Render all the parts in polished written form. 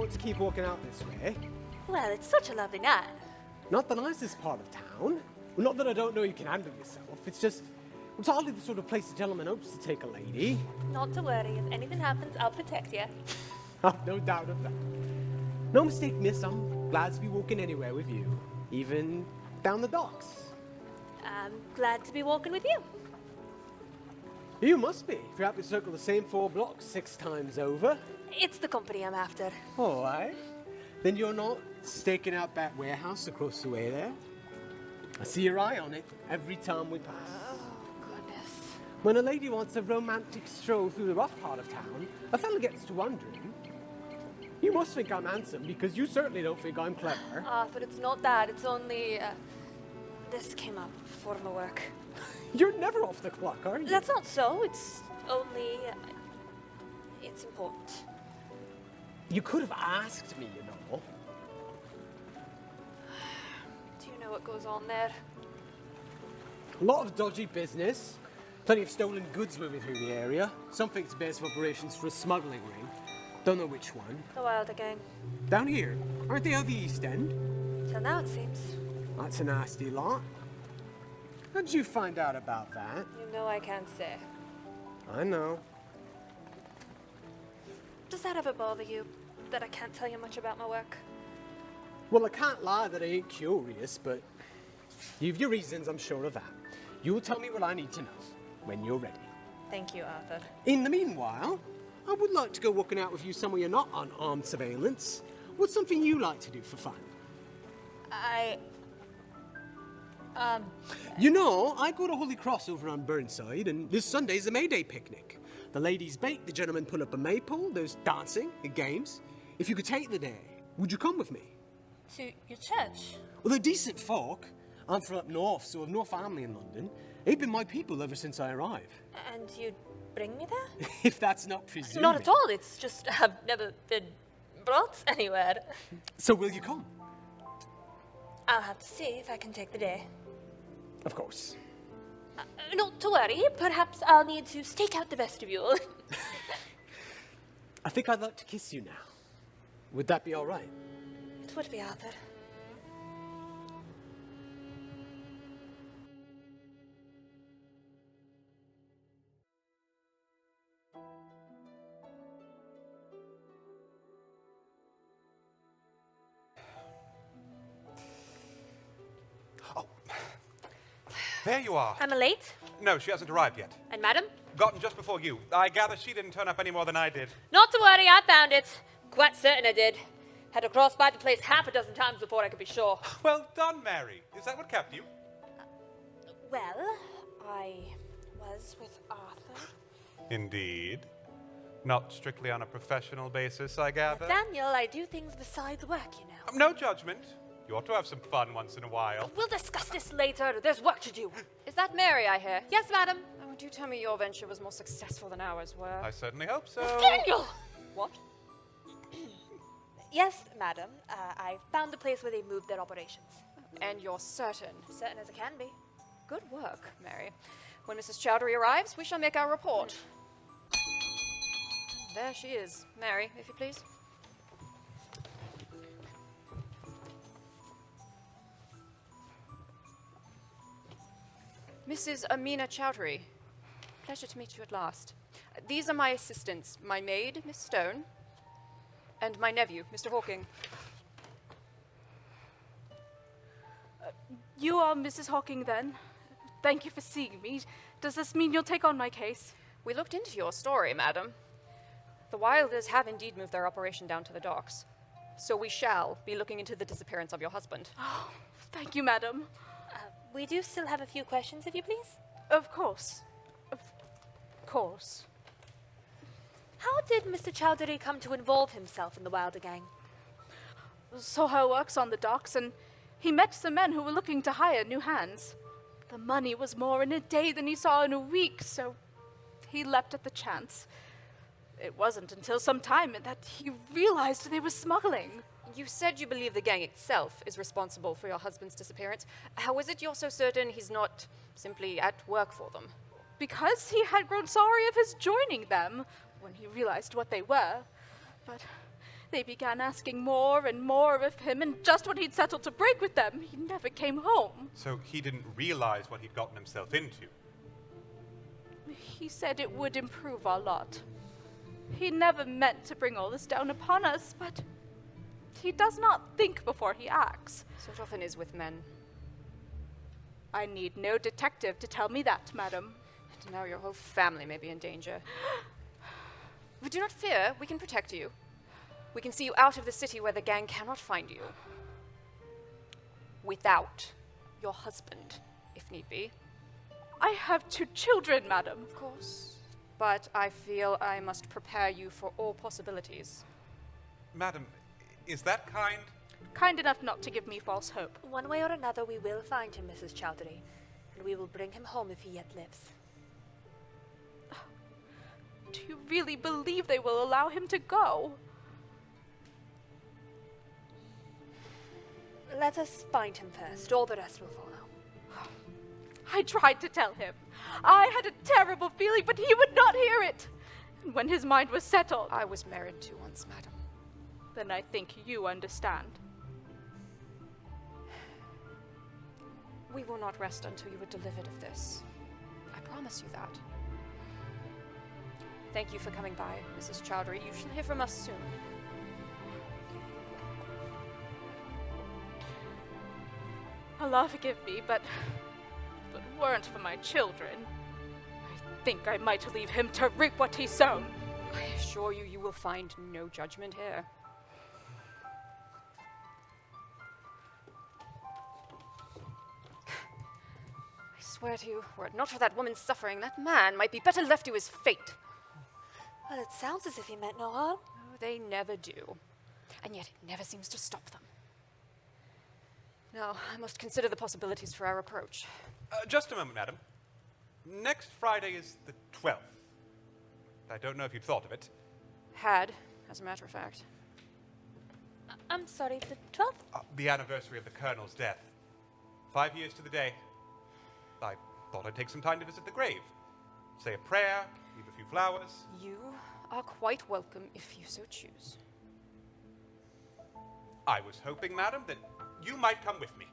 want to keep walking out this way. Well, it's such a lovely night. Not the nicest part of town. Well, not that I don't know you can handle yourself. It's just, it's hardly the sort of place a gentleman hopes to take a lady. Not to worry. If anything happens, I'll protect you. I've no doubt of that. No mistake, miss. I'm glad to be walking anywhere with you. Even down the docks. I'm glad to be walking with you. You must be, if you're happy to circle the same 4 blocks 6 times over. It's the company I'm after. All right. Then you're not staking out that warehouse across the way there? I see your eye on it every time we pass. Oh, goodness. When a lady wants a romantic stroll through the rough part of town, a fella gets to wondering. You must think I'm handsome, because you certainly don't think I'm clever. Arthur, it's not that. It's only... this came up before my work. You're never off the clock, are you? That's not so. It's only... it's important. You could have asked me, you know. Do you know what goes on there? A lot of dodgy business. Plenty of stolen goods moving through the area. Something's base of operations for a smuggling ring. Don't know which one. The Wilder gang. Down here. Aren't they out the East End? Till now, it seems. That's a nasty lot. How did you find out about that? You know I can't say. I know. Does that ever bother you, that I can't tell you much about my work? Well, I can't lie that I ain't curious, but you've your reasons, I'm sure of that. You'll tell me what I need to know when you're ready. Thank you, Arthur. In the meanwhile, I would like to go walking out with you somewhere you're not on armed surveillance. What's something you like to do for fun? You know, I go to Holy Cross over on Burnside, and this Sunday's the May Day picnic. The ladies bake, the gentlemen put up a maypole, there's dancing and games. If you could take the day, would you come with me? To your church? Well, they're decent folk. I'm from up north, so I've no family in London. They've been my people ever since I arrived. And you'd bring me there? If that's not presuming. Not at all. It's just I've never been brought anywhere. So will you come? I'll have to see if I can take the day. Of course. Not to worry. Perhaps I'll need to stake out the vestibule. I think I'd like to kiss you now. Would that be all right? It would be, Arthur. There you are. Am I late? No, she hasn't arrived yet. And madam? Gotten just before you. I gather she didn't turn up any more than I did. Not to worry, I found it. Quite certain I did. Had to cross by the place half a dozen times before I could be sure. Well done, Mary. Is that what kept you? Well, I was with Arthur. Indeed. Not strictly on a professional basis, I gather. Nathaniel, I do things besides work, you know. No judgment. You ought to have some fun once in a while. We'll discuss this later. There's work to do. Is that Mary I hear? Yes, madam. Oh, do tell me your venture was more successful than ours were. I certainly hope so. Nathaniel! What? Yes, madam. I found the place where they moved their operations. And you're certain? Certain as I can be. Good work, Mary. When Mrs. Chaudhary arrives, we shall make our report. There she is. Mary, if you please. Mrs. Amina Chaudhary, pleasure to meet you at last. These are my assistants, my maid, Miss Stone, and my nephew, Mr. Hawking. You are Mrs. Hawking, then? Thank you for seeing me. Does this mean you'll take on my case? We looked into your story, madam. The Wilders have indeed moved their operation down to the docks, so we shall be looking into the disappearance of your husband. Oh, thank you, madam. We do still have a few questions, if you please. Of course. Of course. How did Mr. Chaudhary come to involve himself in the Wilder gang? Saw her works on the docks, and he met some men who were looking to hire new hands. The money was more in a day than he saw in a week, so he leapt at the chance. It wasn't until some time that he realized they were smuggling. You said you believe the gang itself is responsible for your husband's disappearance. How is it you're so certain he's not simply at work for them? Because he had grown sorry of his joining them when he realized what they were. But They began asking more and more of him, and just when he'd settled to break with them, he never came home. So he didn't realize what he'd gotten himself into. He said it would improve our lot. He never meant to bring all this down upon us, but he does not think before he acts. So it often is with men. I need no detective to tell me that, madam. And now your whole family may be in danger. But do not fear, we can protect you. We can see you out of the city where the gang cannot find you. Without your husband, if need be. I have 2 children, madam. Of course. But I feel I must prepare you for all possibilities. Madam, is that kind? Kind enough not to give me false hope. One way or another, we will find him, Mrs. Chaudhary, and we will bring him home if he yet lives. Do you really believe they will allow him to go? Let us find him first. All the rest will follow. I tried to tell him. I had a terrible feeling, but he would not hear it. And when his mind was settled, I was married too once, madam. then I think you understand. We will not rest until you are delivered of this. I promise you that. Thank you for coming by, Mrs. Chaudhary. You shall hear from us soon. Allah forgive me, but if it weren't for my children, I think I might leave him to reap what he's sown. I assure you, you will find no judgment here. I swear to you, were it not for that woman's suffering, that man might be better left to his fate. Well, it sounds as if he meant no harm. Oh, they never do. And yet it never seems to stop them. Now, I must consider the possibilities for our approach. Just a moment, madam. Next Friday is the 12th. I don't know if you'd thought of it. Had, as a matter of fact. I'm sorry, the 12th? The anniversary of the Colonel's death. 5 years to the day. I thought I'd take some time to visit the grave. Say a prayer, leave a few flowers. You are quite welcome if you so choose. I was hoping, madam, that you might come with me.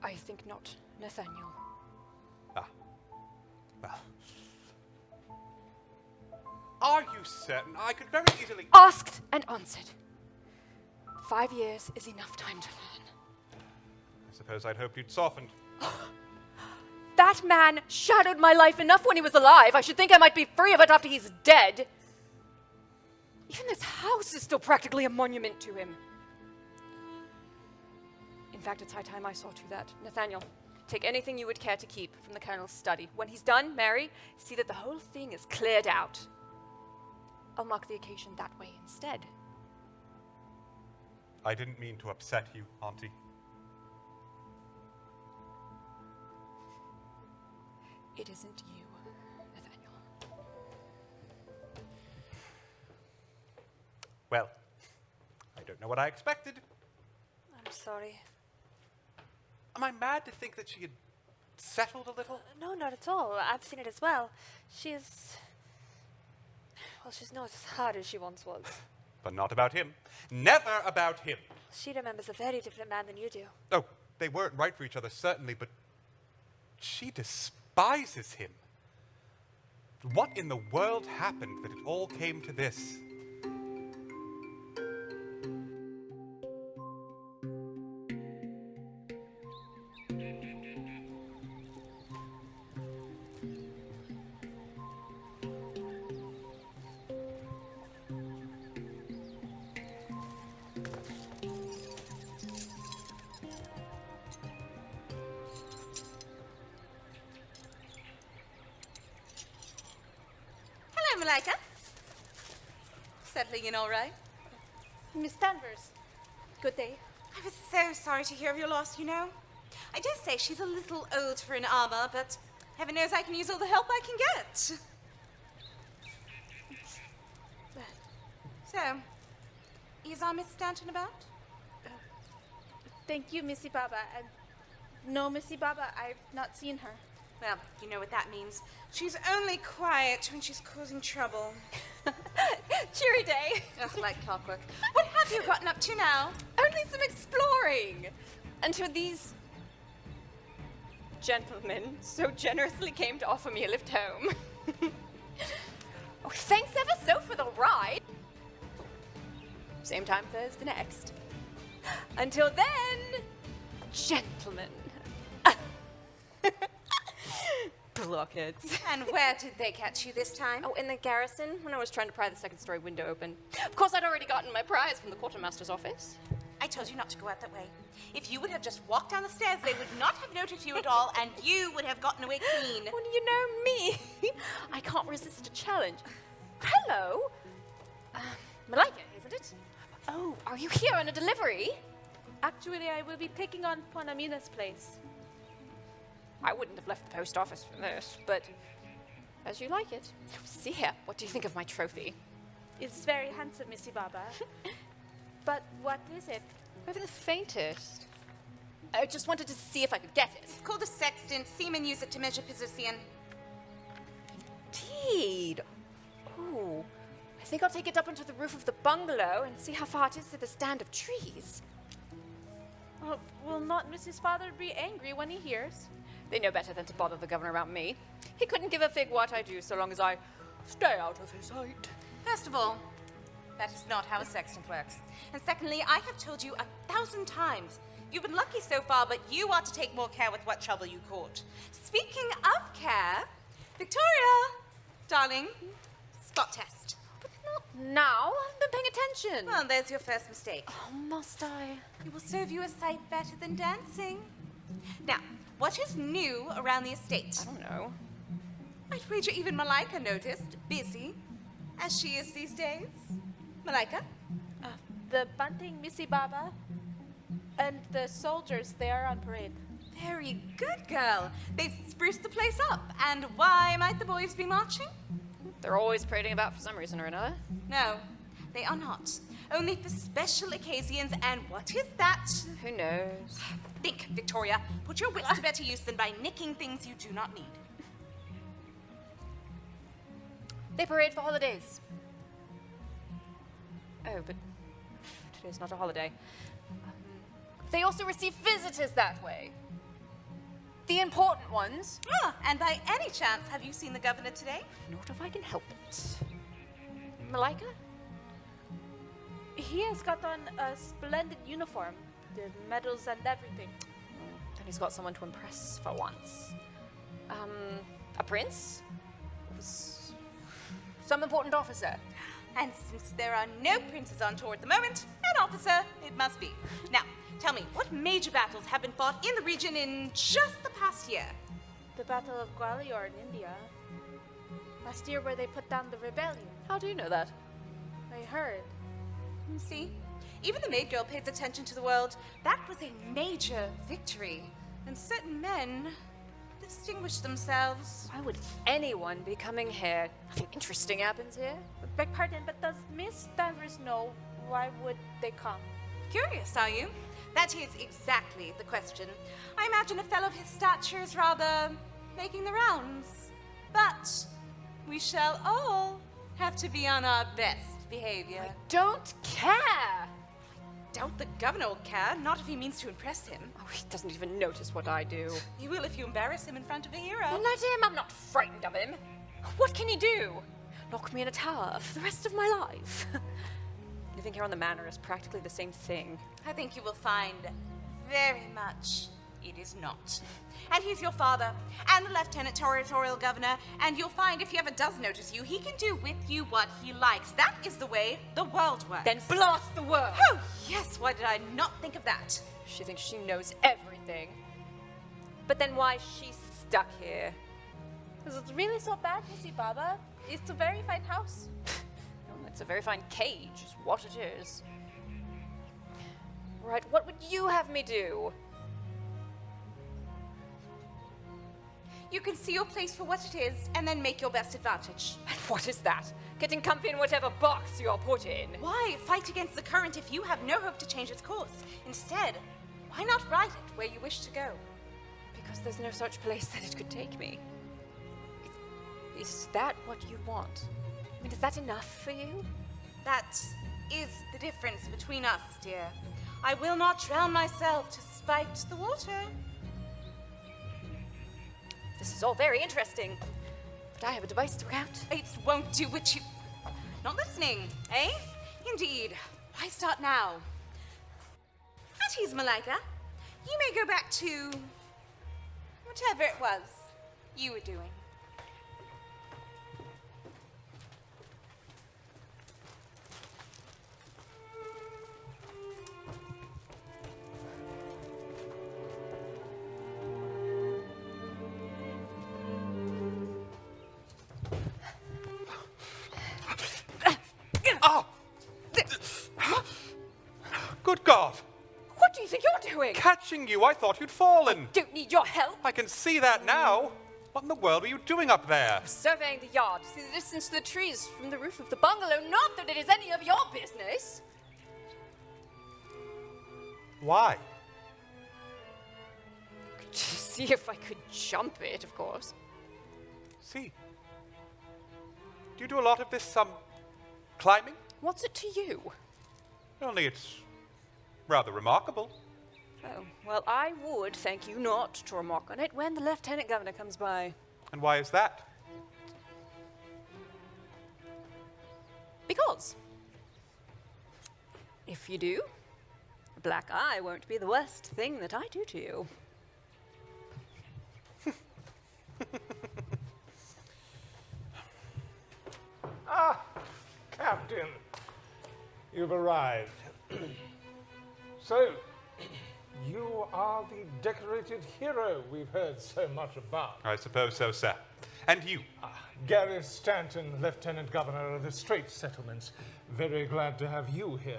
I think not, Nathaniel. Ah. Well. Are you certain? I could very easily... Asked and answered. 5 years is enough time to learn. I suppose I'd hoped you'd softened. That man shadowed my life enough when he was alive. I should think I might be free of it after he's dead. Even this house is still practically a monument to him. In fact, it's high time I saw to that. Nathaniel, take anything you would care to keep from the Colonel's study. When he's done, Mary, see that the whole thing is cleared out. I'll mark the occasion that way instead. I didn't mean to upset you, Auntie. It isn't you, Nathaniel. Well, I don't know what I expected. I'm sorry. Am I mad to think that she had settled a little? No, not at all. I've seen it as well. She's not as hard as she once was. But not about him. Never about him. She remembers a very different man than you do. Oh, they weren't right for each other, certainly, but she despises him. What in the world happened that it all came to this? Malika? Settling in all right? Miss Danvers, good day. I was so sorry to hear of your loss, you know. I dare say she's a little old for an armor, but heaven knows I can use all the help I can get. So, is our Miss Stanton about? Thank you, Missy Baba. No, Missy Baba, I've not seen her. Well, you know what that means. She's only quiet when she's causing trouble. Cheery day. Ugh, like clockwork. What have you gotten up to now? Only some exploring. Until these gentlemen so generously came to offer me a lift home. Oh, thanks ever so for the ride. Same time Thursday next. Until then, gentlemen. Blockheads. And where did they catch you this time? Oh, in the garrison, when I was trying to pry the second-story window open. Of course, I'd already gotten my prize from the quartermaster's office. I told you not to go out that way. If you would have just walked down the stairs, they would not have noticed you at all, and you would have gotten away clean. Well, you know me. I can't resist a challenge. Hello. Malika, isn't it? Oh, are you here on a delivery? Actually, I will be taking on Ponamina's place. I wouldn't have left the post office for this, but as you like it. See here, what do you think of my trophy? It's very handsome, Missy Baba. But what is it? Over the faintest. I just wanted to see if I could get it. It's called a sextant. Seamen use it to measure position. Indeed. Ooh. I think I'll take it up onto the roof of the bungalow and see how far it is to the stand of trees. Oh, will not Mrs. Father be angry when he hears? They know better than to bother the governor about me. He couldn't give a fig what I do so long as I stay out of his sight. First of all, that is not how a sextant works. And secondly, I have told you 1,000 times. You've been lucky so far, but you ought to take more care with what trouble you caught. Speaking of care, Victoria, darling, spot test. But not now. I've been paying attention. Well, there's your first mistake. Oh, must I? It will serve you a sight better than dancing. Now, what is new around the estate? I don't know. I'd wager even Malika noticed, busy as she is these days. Malika? The bunting, Missy Baba, and the soldiers, they are on parade. Very good, girl. They've spruced the place up. And why might the boys be marching? They're always parading about for some reason or another. No, they are not. Only for special occasions, and what is that? Who knows? Think, Victoria. Put your wits to better use than by nicking things you do not need. They parade for holidays. Oh, but today's not a holiday. They also receive visitors that way. The important ones. And by any chance, have you seen the governor today? Not if I can help it. Malika? He has got on a splendid uniform, the medals and everything. And he's got someone to impress for once. A prince? Some important officer. And since there are no princes on tour at the moment, an officer it must be. Now, tell me, what major battles have been fought in the region in just the past year? The Battle of Gwalior in India. Last year where they put down the rebellion. How do you know that? I heard. You see, even the maid girl pays attention to the world. That was a major victory. And certain men distinguished themselves. Why would anyone be coming here? Nothing interesting happens here. Beg pardon, but does Miss Danvers know why would they come? Curious, are you? That is exactly the question. I imagine a fellow of his stature is rather making the rounds. But we shall all have to be on our best behavior. Don't care! Doubt the governor will care, not if he means to impress him. Oh, he doesn't even notice what I do. He will if you embarrass him in front of a hero. Let him, I'm not frightened of him. What can he do? Lock me in a tower for the rest of my life. Living here on the manor is practically the same thing. I think you will find very much it is not. And he's your father, and the lieutenant territorial governor, and you'll find if he ever does notice you, he can do with you what he likes. That is the way the world works. Then blast the world! Oh, yes, why did I not think of that? She thinks she knows everything. But then why is she stuck here? Is it really so bad, Missy Baba? It's a very fine house. It's a very fine cage, is what it is. Right, what would you have me do? You can see your place for what it is, and then make your best advantage. And what is that? Getting comfy in whatever box you're put in. Why fight against the current if you have no hope to change its course? Instead, why not ride it where you wish to go? Because there's no such place that it could take me. Is that what you want? I mean, is that enough for you? That is the difference between us, dear. I will not drown myself to spite the water. This is all very interesting, but I have a device to work out. It won't do what you... Not listening, eh? Indeed. Why start now? At ease, Malika. You may go back to... whatever it was you were doing. Good God! What do you think you're doing? Catching you, I thought you'd fallen. Don't need your help. I can see that now. What in the world were you doing up there? Surveying the yard, see the distance to the trees from the roof of the bungalow. Not that it is any of your business. Why? To see if I could jump it, of course. See. Do you do a lot of this, climbing? What's it to you? Only it's rather remarkable. Oh, well, I would thank you not to remark on it when the Lieutenant Governor comes by. And why is that? Because if you do, a black eye won't be the worst thing that I do to you. Ah, Captain, you've arrived. So, you are the decorated hero we've heard so much about. I suppose so, sir. And you? Gary Stanton, Lieutenant Governor of the Straits Settlements. Very glad to have you here.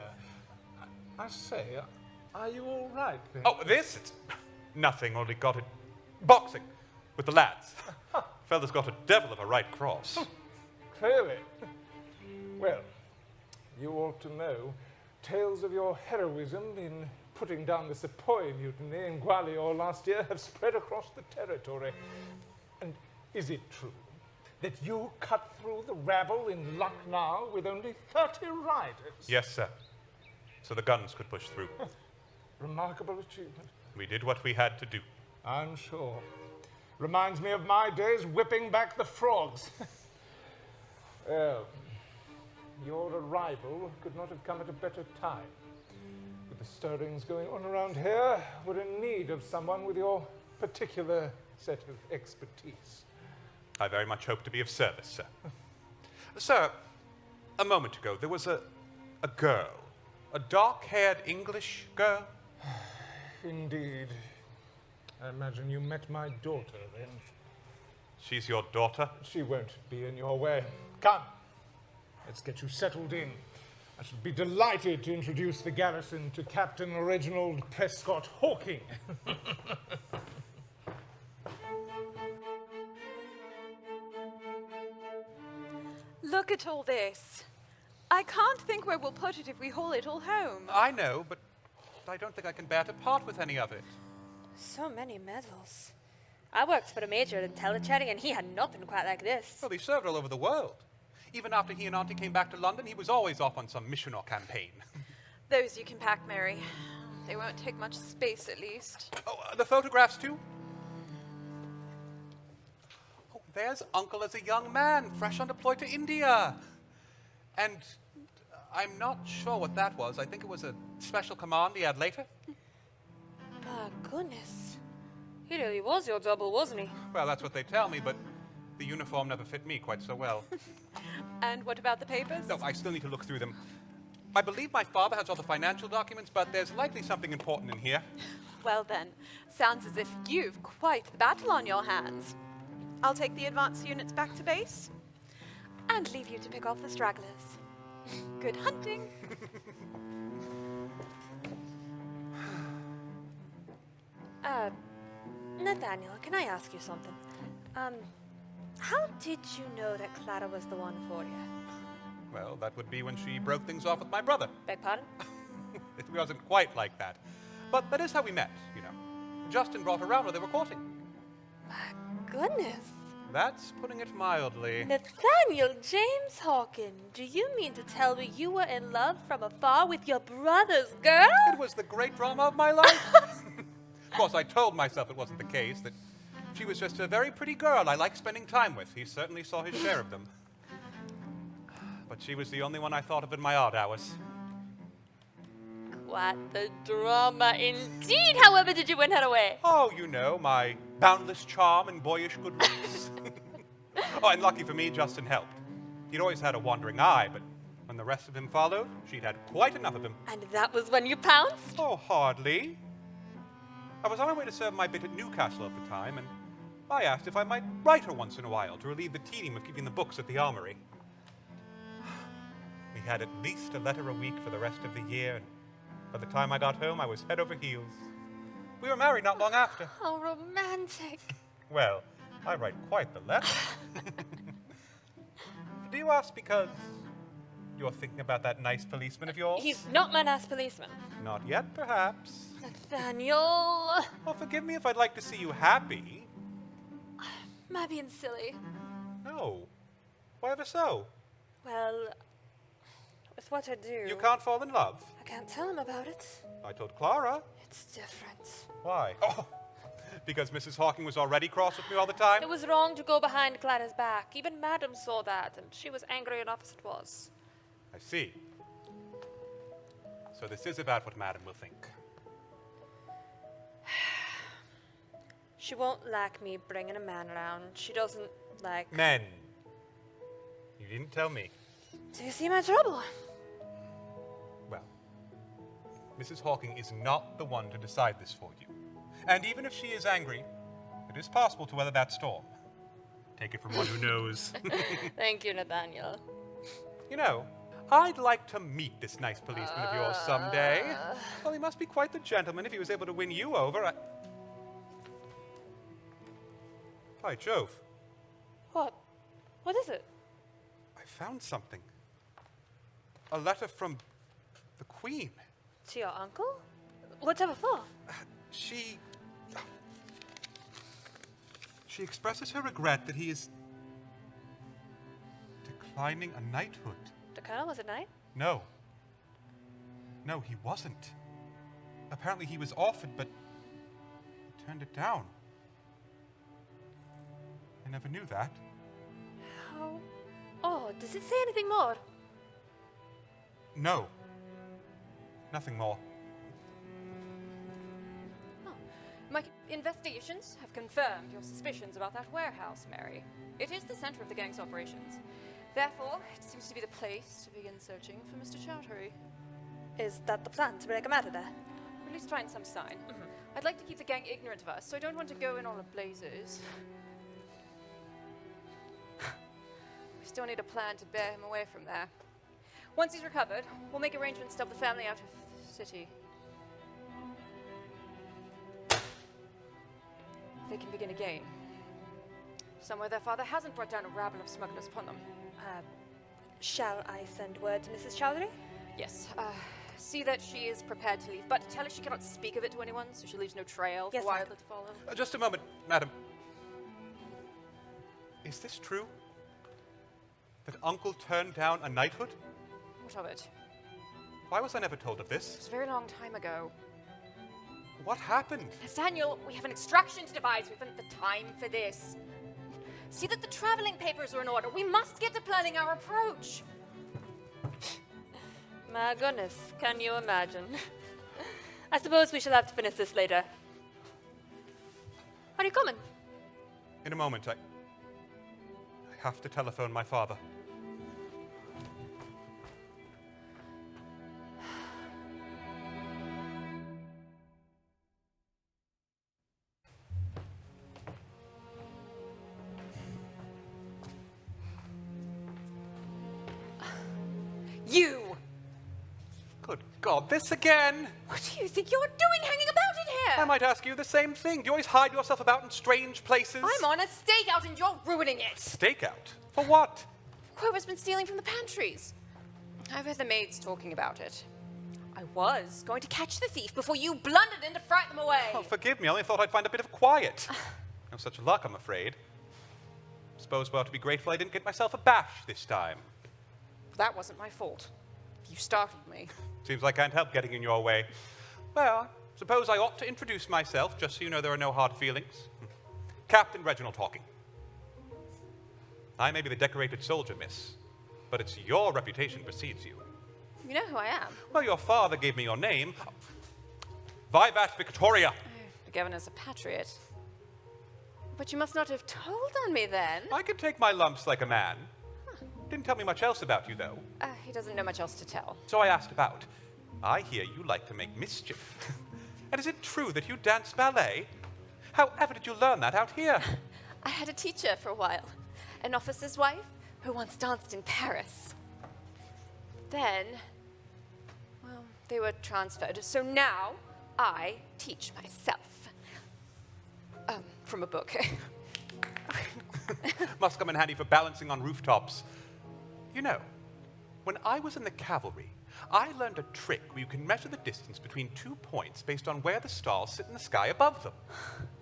I say, are you all right then? Oh, this? It's nothing, only got it boxing with the lads. Fella's got a devil of a right cross. Clearly. Well, you ought to know tales of your heroism in putting down the Sepoy mutiny in Gwalior last year have spread across the territory. And is it true that you cut through the rabble in Lucknow with only 30 riders? Yes, sir. So the guns could push through. Remarkable achievement. We did what we had to do. I'm sure. Reminds me of my days whipping back the frogs. Well, your arrival could not have come at a better time. With the stirrings going on around here, we're in need of someone with your particular set of expertise. I very much hope to be of service, sir. Sir, a moment ago, there was a girl. A dark-haired English girl. Indeed. I imagine you met my daughter, then. She's your daughter? She won't be in your way. Come, let's get you settled in. I should be delighted to introduce the garrison to Captain Reginald Prescott Hawking. Look at all this. I can't think where we'll put it if we haul it all home. I know, but I don't think I can bear to part with any of it. So many medals. I worked for the major in telechatting, and he had nothing quite like this. Well, he served all over the world. Even after he and Auntie came back to London, he was always off on some mission or campaign. Those you can pack, Mary. They won't take much space, at least. Oh, the photographs, too? Oh, there's Uncle as a young man, fresh on deploy to India. And I'm not sure what that was. I think it was a special command he had later. My goodness. He really was your double, wasn't he? Well, that's what they tell me, but the uniform never fit me quite so well. And what about the papers? No, I still need to look through them. I believe my father has all the financial documents, but there's likely something important in here. Well then, sounds as if you've quite the battle on your hands. I'll take the advance units back to base and leave you to pick off the stragglers. Good hunting. Nathaniel, can I ask you something? How did you know that Clara was the one for you? Well, that would be when she broke things off with my brother. Beg pardon? It wasn't quite like that. But that is how we met, you know. Justin brought her around while they were courting. My goodness. That's putting it mildly. Nathaniel James Hawking, do you mean to tell me you were in love from afar with your brother's girl? It was the great drama of my life. Of course, I told myself it wasn't the case, that she was just a very pretty girl I liked spending time with. He certainly saw his share of them. But she was the only one I thought of in my odd hours. What the drama indeed! However did you win her away? Oh, you know, my boundless charm and boyish good looks. Oh, and lucky for me, Justin helped. He'd always had a wandering eye, but when the rest of him followed, she'd had quite enough of him. And that was when you pounced? Oh, hardly. I was on my way to serve my bit at Newcastle at the time, and I asked if I might write her once in a while to relieve the tedium of keeping the books at the armory. We had at least a letter a week for the rest of the year, and by the time I got home, I was head over heels. We were married not long after. How romantic. Well, I write quite the letter. Do you ask because you're thinking about that nice policeman of yours? He's not my nice policeman. Not yet, perhaps. Nathaniel. Well, forgive me if I'd like to see you happy. Am I being silly? No. Why ever so? Well, with what I do... You can't fall in love. I can't tell him about it. I told Clara. It's different. Why? Oh, because Mrs. Hawking was already cross with me all the time? It was wrong to go behind Clara's back. Even Madam saw that, and she was angry enough as it was. I see. So this is about what Madam will think. She won't like me bringing a man around. She doesn't like... Men. You didn't tell me. Do you see my trouble? Well, Mrs. Hawking is not the one to decide this for you. And even if she is angry, it is possible to weather that storm. Take it from one who knows. Thank you, Nathaniel. You know, I'd like to meet this nice policeman of yours someday. Well, he must be quite the gentleman if he was able to win you over. By Jove. What? What is it? I found something. A letter from the Queen. To your uncle? Whatever for? She expresses her regret that he is declining a knighthood. The colonel was a knight? No. No, he wasn't. Apparently he was offered, but he turned it down. I never knew that. How? Oh, does it say anything more? No. Nothing more. My investigations have confirmed your suspicions about that warehouse, Mary. It is the center of the gang's operations. Therefore, it seems to be the place to begin searching for Mr. Chaudhary. Is that the plan, to break him out of there? Or at least find some sign. I'd like to keep the gang ignorant of us, so I don't want to go in all the blazes. We still need a plan to bear him away from there. Once he's recovered, we'll make arrangements to help the family out of the city. They can begin again. Somewhere their father hasn't brought down a rabble of smugglers upon them. Shall I send word to Mrs. Chaudhary? Yes. See that she is prepared to leave, but tell her she cannot speak of it to anyone, so she leaves no trail Yes, for Wilder madam. to follow. Just a moment, madam. Is this true? That Uncle turned down a knighthood? What of it? Why was I never told of It this? was a very long time ago. What happened? Nathaniel, we have an extraction to devise. We haven't the time for this. See that the traveling papers are in order. We must get to planning our approach. My goodness, can you imagine? I suppose we shall have to finish this later. Are you coming? In a moment, I have to telephone my father. You! Good God, this again! What do you think you're doing hanging about in I here? might ask you the same thing. Do you always hide yourself about in strange places? I'm on a stakeout and you're ruining it. Stakeout? For what? Whoever's been stealing from the pantries. I've heard the maids talking about it. I was going to catch the thief before you blundered in to frighten them away. Oh, forgive me. I only thought I'd find a bit of quiet. No such luck, I'm afraid. Suppose we'll have to be grateful I didn't get myself a bash this time. That wasn't my fault. You startled me. Seems like I can't help getting in your way. Well, suppose I ought to introduce myself, just so you know there are no hard feelings. Captain Reginald Hawking. I may be the decorated soldier, miss, but it's your reputation precedes you. You know who I am? Well, your father gave me your name. Vivat Victoria. The governor's a patriot. But you must not have told on me then. I can take my lumps like a man. Didn't tell me much else about you, though. He doesn't know much else to tell. So I asked about. I hear you like to make mischief. And is it true that you dance ballet? However did you learn that out here? I had a teacher for a while, an officer's wife who once danced in Paris. Then, well, they were transferred, so now I teach myself. From a book. Must come in handy for balancing on rooftops. You know, when I was in the cavalry, I learned a trick where you can measure the distance between 2 points based on where the stars sit in the sky above them.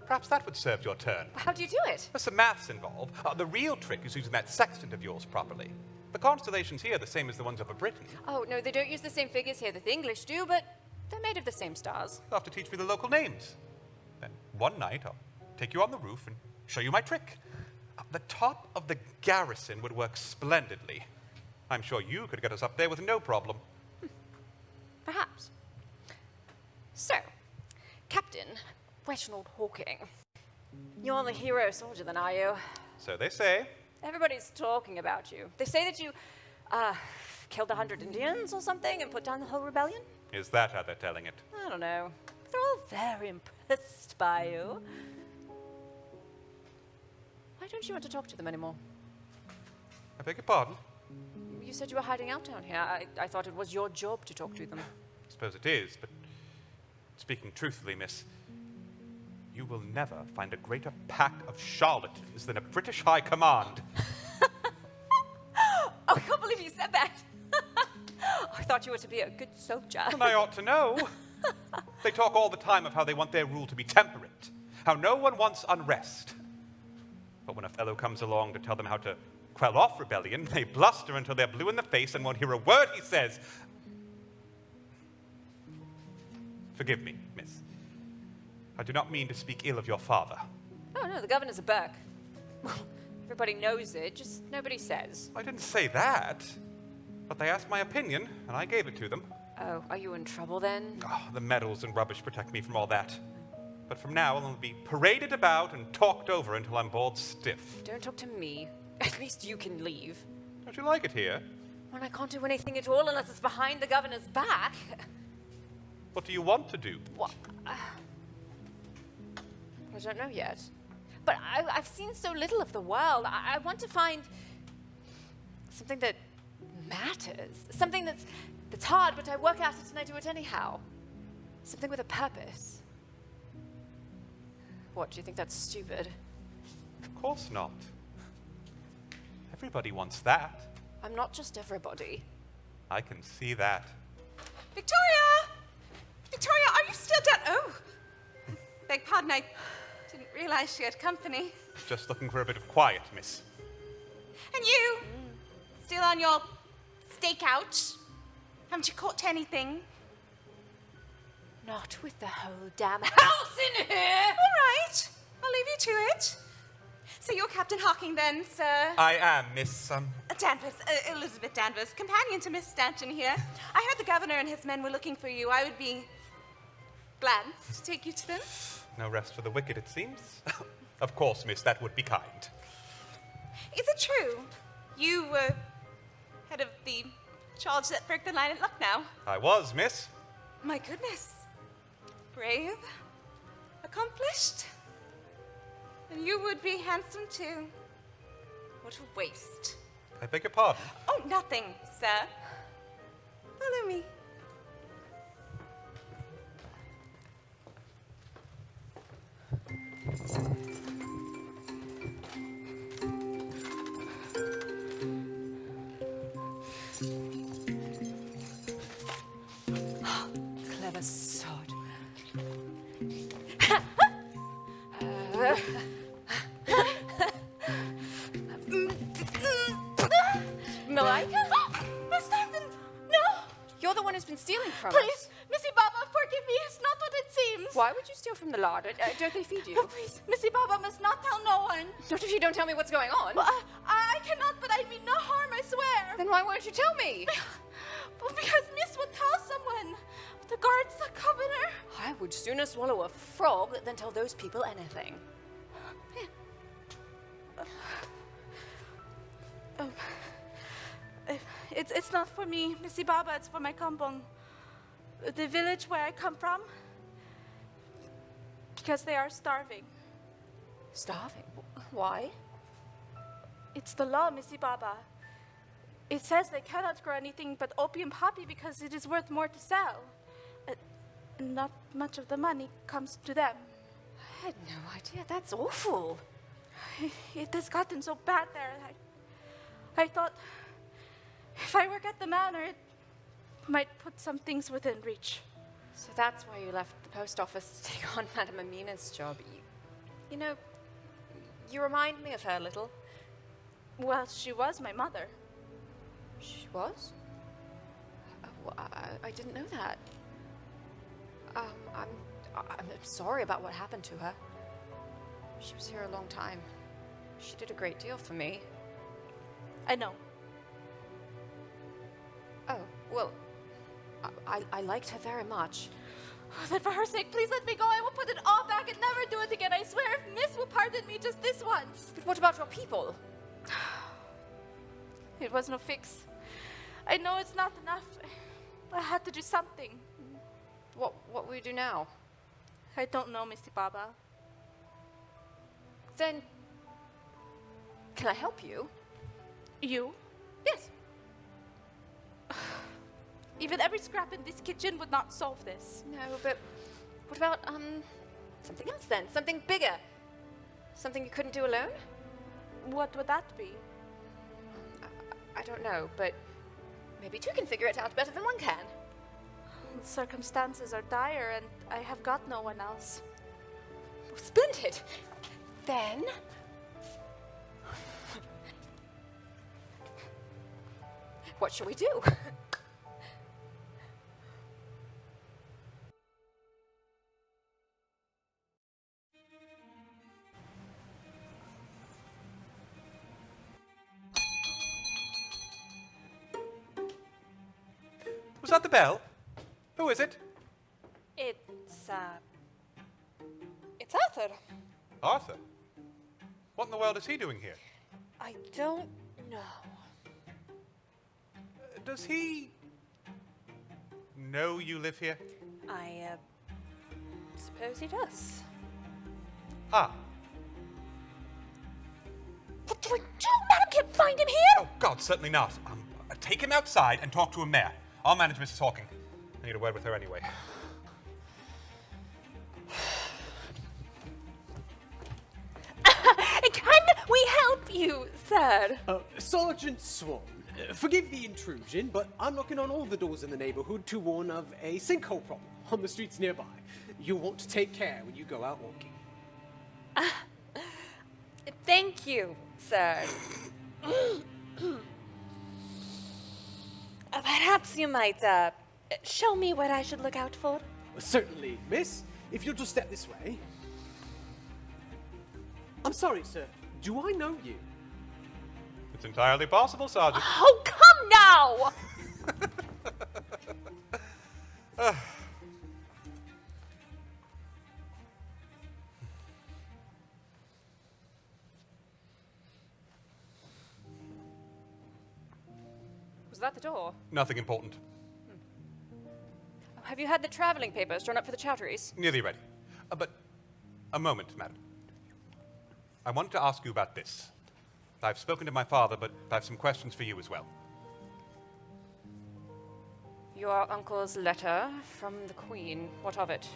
Perhaps that would serve your turn. How do you do it? There's some maths involved. The real trick is using that sextant of yours properly. The constellations here are the same as the ones over Britain. Oh, no, they don't use the same figures here that the English do, but they're made of the same stars. You'll have to teach me the local names. Then one night I'll take you on the roof and show you my trick. The top of the garrison would work splendidly. I'm sure you could get us up there with no problem. Perhaps. So, Captain Reginald Hawking, you're the hero soldier then, are you? So they say. Everybody's talking about you. They say that you, killed 100 Indians or something and put down the whole rebellion? Is that how they're telling it? I don't know. They're all very impressed by you. Why don't you want to talk to them anymore? I beg your pardon? You said you were hiding out down here. I thought it was your job to talk to them. I suppose it is, but speaking truthfully, miss, you will never find a greater pack of charlatans than a British High Command. Oh, I can't believe you said that. I thought you were to be a good soldier. And I ought to know. They talk all the time of how they want their rule to be temperate, how no one wants unrest. But when a fellow comes along to tell them how to quell off rebellion, they bluster until they're blue in the face and won't hear a word he says. Forgive me, miss. I do not mean to speak ill of your father. Oh, no, the governor's a Burke. Well, everybody knows it, just nobody says. I didn't say that. But they asked my opinion, and I gave it to them. Oh, are you in trouble then? Oh, the medals and rubbish protect me from all that. But from now, I'll only be paraded about and talked over until I'm bored stiff. Don't talk to me. At least you can leave. Don't you like it here? When I can't do anything at all unless it's behind the governor's back. What do you want to do? What? I don't know yet. But I've seen so little of the world. I want to find something that matters. Something that's hard, but I work at it and I do it anyhow. Something with a purpose. What, do you think that's stupid? Of course not. Everybody wants that. I'm not just everybody. I can see that. Victoria! Victoria, are you still down? Oh, beg pardon, I didn't realize she had company. Just looking for a bit of quiet, miss. And you? Still on your stakeout? Haven't you caught anything? Not with the whole damn house in here! All right, I'll leave you to it. So you're Captain Hawking then, sir? I am, Miss, Danvers, Elizabeth Danvers, companion to Miss Stanton here. I heard the governor and his men were looking for you. I would be glad to take you to them. No rest for the wicked, it seems. Of course, miss, that would be kind. Is it true you were head of the charge that broke the line at Lucknow? I was, miss. My goodness. Brave, accomplished, and you would be handsome too. What a waste. I beg your pardon. Oh, nothing, sir. Follow me. Clever sod. been stealing from Please, us. Missy Baba, forgive me. It's not what it seems. Why would you steal from the larder? Don't they feed you? Oh, please, Missy Baba must not tell no one. Not if you don't tell me what's going on. Well, I cannot, but I mean no harm, I swear. Then why won't you tell me? Well, because Miss would tell someone. The guards, the governor. I would sooner swallow a frog than tell those people anything. It's not for me, Missy Baba, it's for my kampong. The village where I come from. Because they are starving. Starving? Why? It's the law, Missy Baba. It says they cannot grow anything but opium poppy because it is worth more to sell. Not much of the money comes to them. I had no idea. That's awful. It has gotten so bad there. I thought if I work at the manor, it might put some things within reach. So that's why you left the post office to take on Madame Amina's job. You know, you remind me of her a little. Well, she was my mother. She was? I didn't know that. I'm sorry about what happened to her. She was here a long time. She did a great deal for me. I know. Oh, well, I liked her very much. Then for her sake, please let me go. I will put it all back and never do it again. I swear, if Miss will pardon me just this once. But what about your people? It was no fix. I know it's not enough. I had to do something. What will you do now? I don't know, Missy Baba. Then, can I help you? You? Yes. Even every scrap in this kitchen would not solve this. No, but what about, something else then? Something bigger? Something you couldn't do alone? What would that be? I don't know, but maybe two can figure it out better than one can. Circumstances are dire, and I have got no one else. Splendid. Then... what shall we do? Was that the bell? Who is it? It's Arthur. Arthur. What in the world is he doing here? I don't know. Does he know you live here? I suppose he does. Ah. What do I do? Madam can't find him here! Oh, God, certainly not. Take him outside and talk to him there. I'll manage Mrs. Hawking. I need a word with her anyway. Can we help you, sir? Sergeant Swan, forgive the intrusion, but I'm knocking on all the doors in the neighborhood to warn of a sinkhole problem on the streets nearby. You'll want to take care when you go out walking. Thank you, sir. Perhaps you might, show me what I should look out for? Certainly, miss. If you'll just step this way. I'm sorry, sir. Do I know you? It's entirely possible, Sergeant. Oh, come now! Was that the door? Nothing important. Have you had the traveling papers drawn up for the Chaudharys? Nearly ready. But a moment, madam. I wanted to ask you about this. I've spoken to my father, but I have some questions for you as well. Your uncle's letter from the Queen. What of it?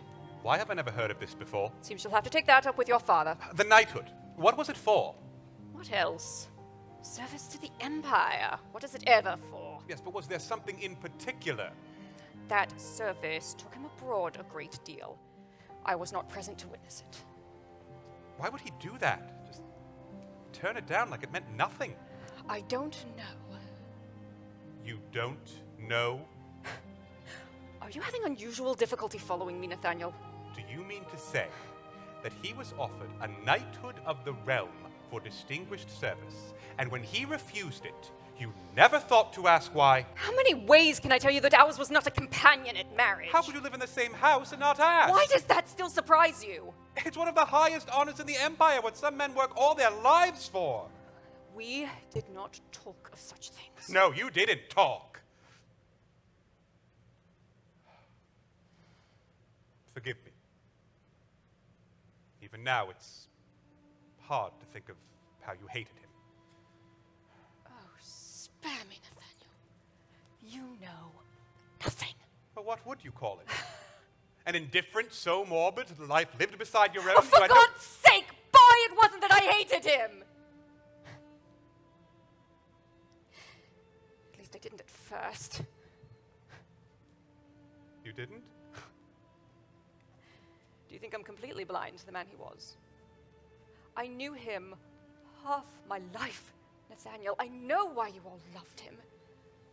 Why have I never heard of this before? Seems you'll have to take that up with your father. The knighthood. What was it for? What else? Service to the Empire. What is it ever for? Yes, but was there something in particular? That service took him abroad a great deal. I was not present to witness it. Why would he do that? Just turn it down like it meant nothing. I don't know. You don't know? Are you having unusual difficulty following me, Nathaniel? Do you mean to say that he was offered a knighthood of the realm for distinguished service, and when he refused it, you never thought to ask why? How many ways can I tell you that ours was not a companionate marriage? How could you live in the same house and not ask? Why does that still surprise you? It's one of the highest honors in the Empire, what some men work all their lives for. We did not talk of such things. No, you didn't talk. Forgive me. Even now, it's hard to think of how you hated him. Oh, spare me, Nathaniel. You know nothing. But what would you call it? An indifferent, so morbid life lived beside your own? Oh, for God's sake, boy, it wasn't that I hated him! At least I didn't at first. You didn't? Do you think I'm completely blind to the man he was? I knew him half my life, Nathaniel. I know why you all loved him.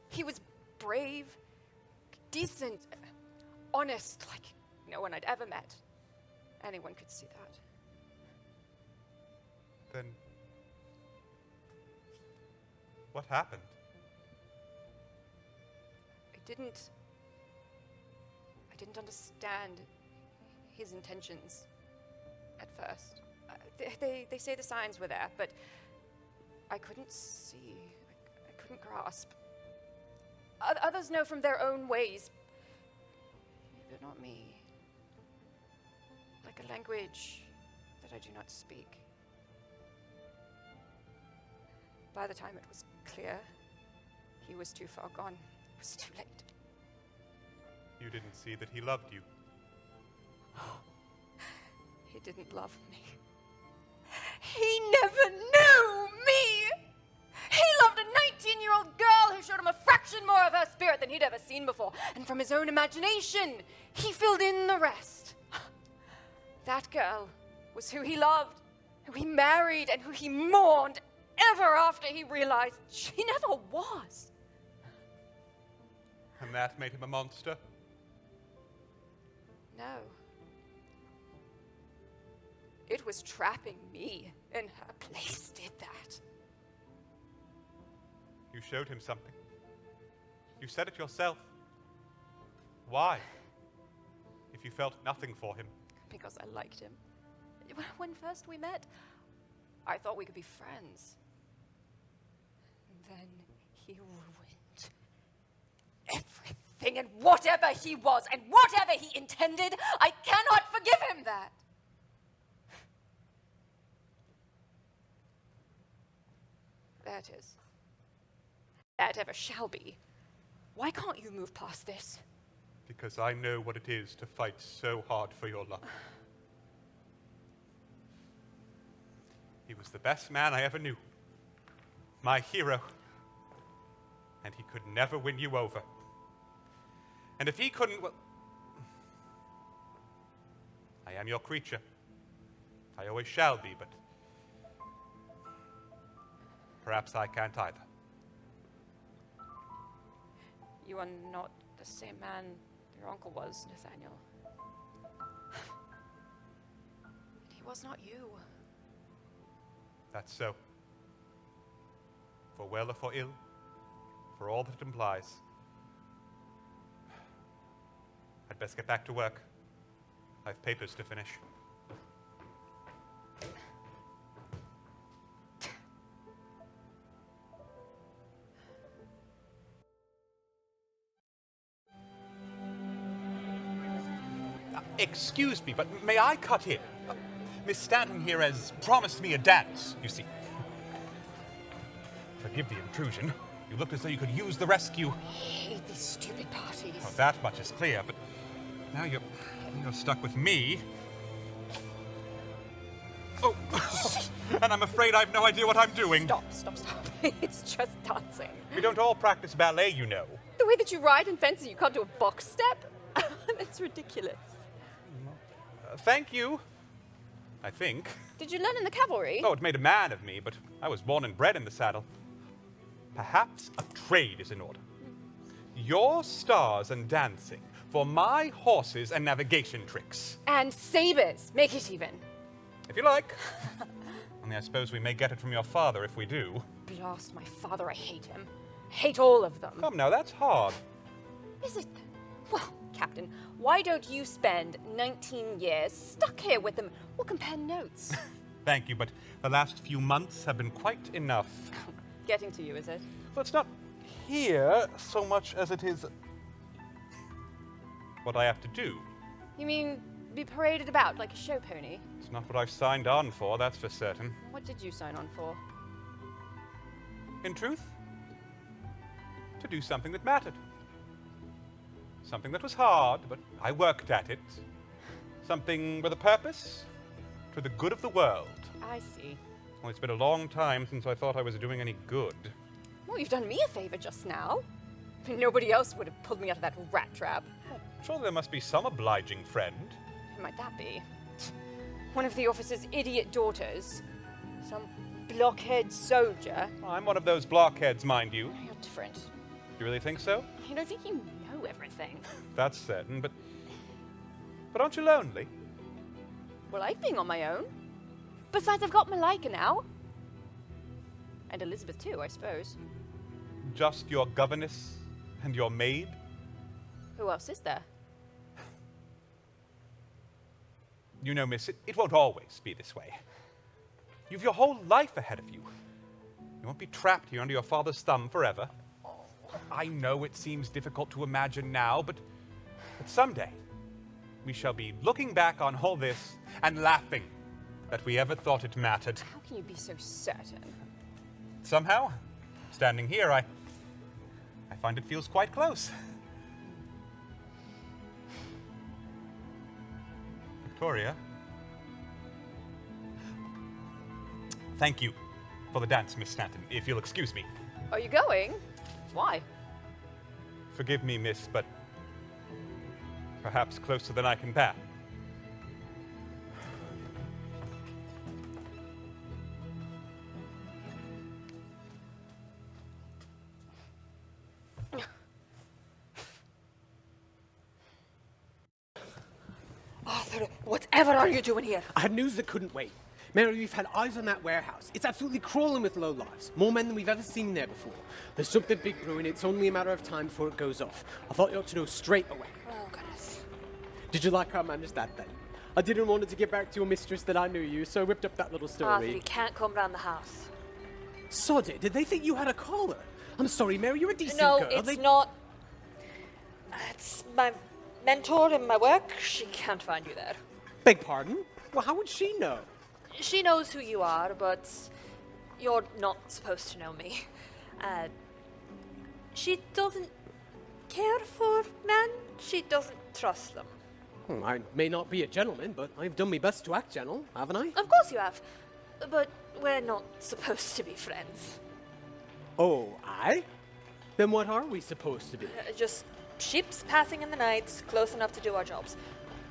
He was brave, decent, honest, like no one I'd ever met. Anyone could see that. Then what happened? I didn't understand his intentions at first. They say the signs were there, but I couldn't see. I couldn't grasp. Others know from their own ways, but not me. Like a language that I do not speak. By the time it was clear, he was too far gone. It was too late. You didn't see that he loved you. He didn't love me. He never knew me! He loved a 19-year-old girl who showed him a fraction more of her spirit than he'd ever seen before. And from his own imagination, he filled in the rest. That girl was who he loved, who he married, and who he mourned ever after he realized she never was. And that made him a monster? No. It was trapping me in her place did that. You showed him something. You said it yourself. Why? If you felt nothing for him. Because I liked him. When first we met, I thought we could be friends. And then he ruined everything, and whatever he was, and whatever he intended, I cannot forgive him that. There it is. That ever shall be. Why can't you move past this? Because I know what it is to fight so hard for your love. He was the best man I ever knew. My hero. And he could never win you over. And if he couldn't, well, I am your creature. I always shall be, but perhaps I can't either. You are not the same man your uncle was, Nathaniel. He was not you. That's so. For well or for ill, for all that it implies. I'd best get back to work. I've papers to finish. Excuse me, but may I cut in? Miss Stanton here has promised me a dance, you see. Forgive the intrusion. You looked as though you could use the rescue. I hate these stupid parties. Well, that much is clear, but now you're stuck with me. Oh, and I'm afraid I've no idea what I'm doing. Stop. It's just dancing. We don't all practice ballet, you know. The way that you ride and fence and you can't do a box step? That's ridiculous. Thank you. I think. Did you learn in the cavalry? Oh, it made a man of me, but I was born and bred in the saddle. Perhaps a trade is in order. Your stars and dancing for my horses and navigation tricks. And sabers. Make it even. If you like. Only I suppose we may get it from your father if we do. Blast my father, I hate him. Hate all of them. Come now, that's hard. Is it? Well, Captain, why don't you spend 19 years stuck here with them? We'll compare notes. Thank you, but the last few months have been quite enough. Getting to you, is it? Well, it's not here so much as it is what I have to do. You mean be paraded about like a show pony? It's not what I've signed on for, that's for certain. What did you sign on for? In truth, to do something that mattered. Something that was hard, but I worked at it. Something with a purpose, for the good of the world. I see. Well, it's been a long time since I thought I was doing any good. Well, you've done me a favor just now. Nobody else would have pulled me out of that rat trap. Sure, there must be some obliging friend. Who might that be? One of the officer's idiot daughters? Some blockhead soldier? I'm one of those blockheads, mind you. You're different. You really think so? I don't think you know everything. That's certain, but aren't you lonely? Well, I like being on my own. Besides, I've got Malika now. And Elizabeth too, I suppose. Just your governess and your maid? Who else is there? You know, miss, it won't always be this way. You've your whole life ahead of you. You won't be trapped here under your father's thumb forever. I know it seems difficult to imagine now, but someday we shall be looking back on all this and laughing that we ever thought it mattered. How can you be so certain? Somehow, standing here, I find it feels quite close. Victoria. Thank you for the dance, Miss Stanton, if you'll excuse me. Are you going? Why? Forgive me, miss, but perhaps closer than I can bear. Arthur, whatever are you doing here? I had news that couldn't wait. Mary, we've had eyes on that warehouse. It's absolutely crawling with lowlifes. More men than we've ever seen there before. There's something big brewing. It's only a matter of time before it goes off. I thought you ought to know straight away. Oh, goodness. Did you like how I managed that then? I didn't want it to get back to your mistress that I knew you, so I whipped up that little story. Arthur, you can't come round the house. Sod it. Did they think you had a collar? I'm sorry, Mary, you're a decent No, girl. it's not. It's my mentor in my work. She can't find you there. Beg pardon? Well, how would she know? She knows who you are, but you're not supposed to know me. She doesn't care for men. She doesn't trust them. I may not be a gentleman, but I've done my best to act gentle, haven't I? Of course you have. But we're not supposed to be friends. Oh, I? Then what are we supposed to be? Just ships passing in the night, close enough to do our jobs.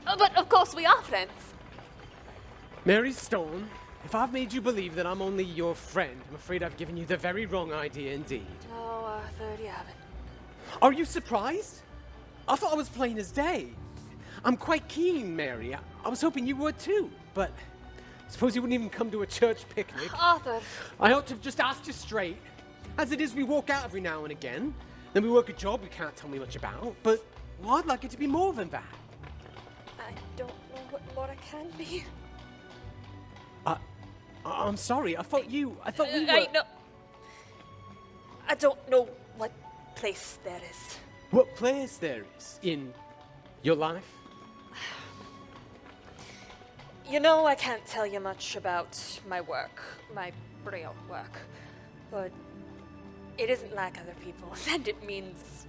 But of course we are friends. Mary Stone, if I've made you believe that I'm only your friend, I'm afraid I've given you the very wrong idea indeed. Oh, Arthur, you haven't. Are you surprised? I thought I was plain as day. I'm quite keen, Mary. I was hoping you would too, but suppose you wouldn't even come to a church picnic. Arthur. I ought to have just asked you straight. As it is, we walk out every now and again. Then we work a job you can't tell me much about, but well, I'd like it to be more than that. I don't know what more I can be. I'm sorry, I thought we were... I don't know what place there is. What place there is in your life? You know, I can't tell you much about my work, my real work, but it isn't like other people's, and it means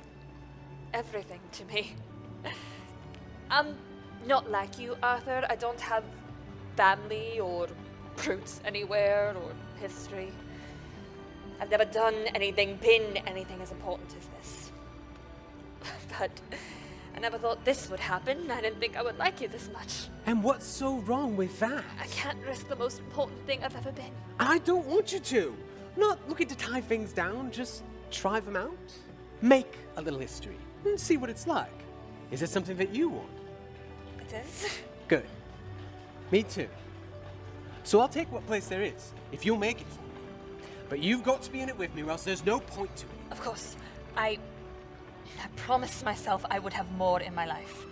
everything to me. I'm not like you, Arthur. I don't have family or roots anywhere or history. I've never done anything, been anything as important as this. But I never thought this would happen. I didn't think I would like you this much. And what's so wrong with that? I can't risk the most important thing I've ever been. I don't want you to. I'm not looking to tie things down, just try them out. Make a little history and see what it's like. Is it something that you want? It is. Good. Me too. So I'll take what place there is, if you'll make it for me. But you've got to be in it with me, or else there's no point to it. Of course. I promised myself I would have more in my life.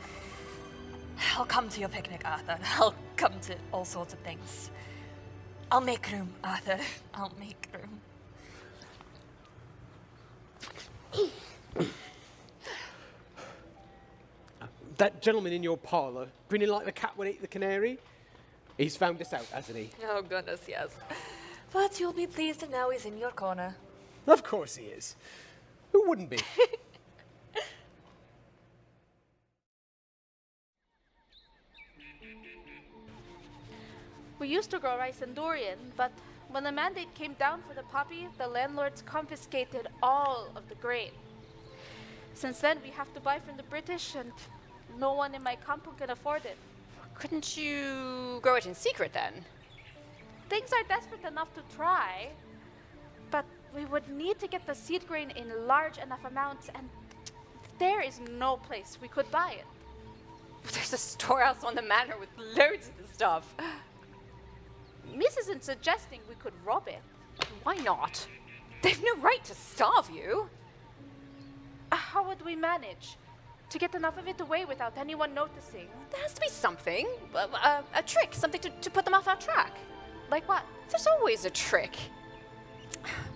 I'll come to your picnic, Arthur. I'll come to all sorts of things. I'll make room, Arthur. I'll make room. That gentleman in your parlour, grinning like the cat when ate the canary, he's found us out, hasn't he? Oh, goodness, yes. But you'll be pleased that now he's in your corner. Of course he is. Who wouldn't be? We used to grow rice and durian, but when the mandate came down for the poppy, the landlords confiscated all of the grain. Since then, we have to buy from the British, and no one in my campo can afford it. Couldn't you grow it in secret then? Things are desperate enough to try, but we would need to get the seed grain in large enough amounts, and there is no place we could buy it. There's a storehouse on the manor with loads of the stuff. Miss isn't suggesting we could rob it. Why not? They've no right to starve you. How would we manage to get enough of it away without anyone noticing? There has to be something. A trick, something to put them off our track. Like what? There's always a trick.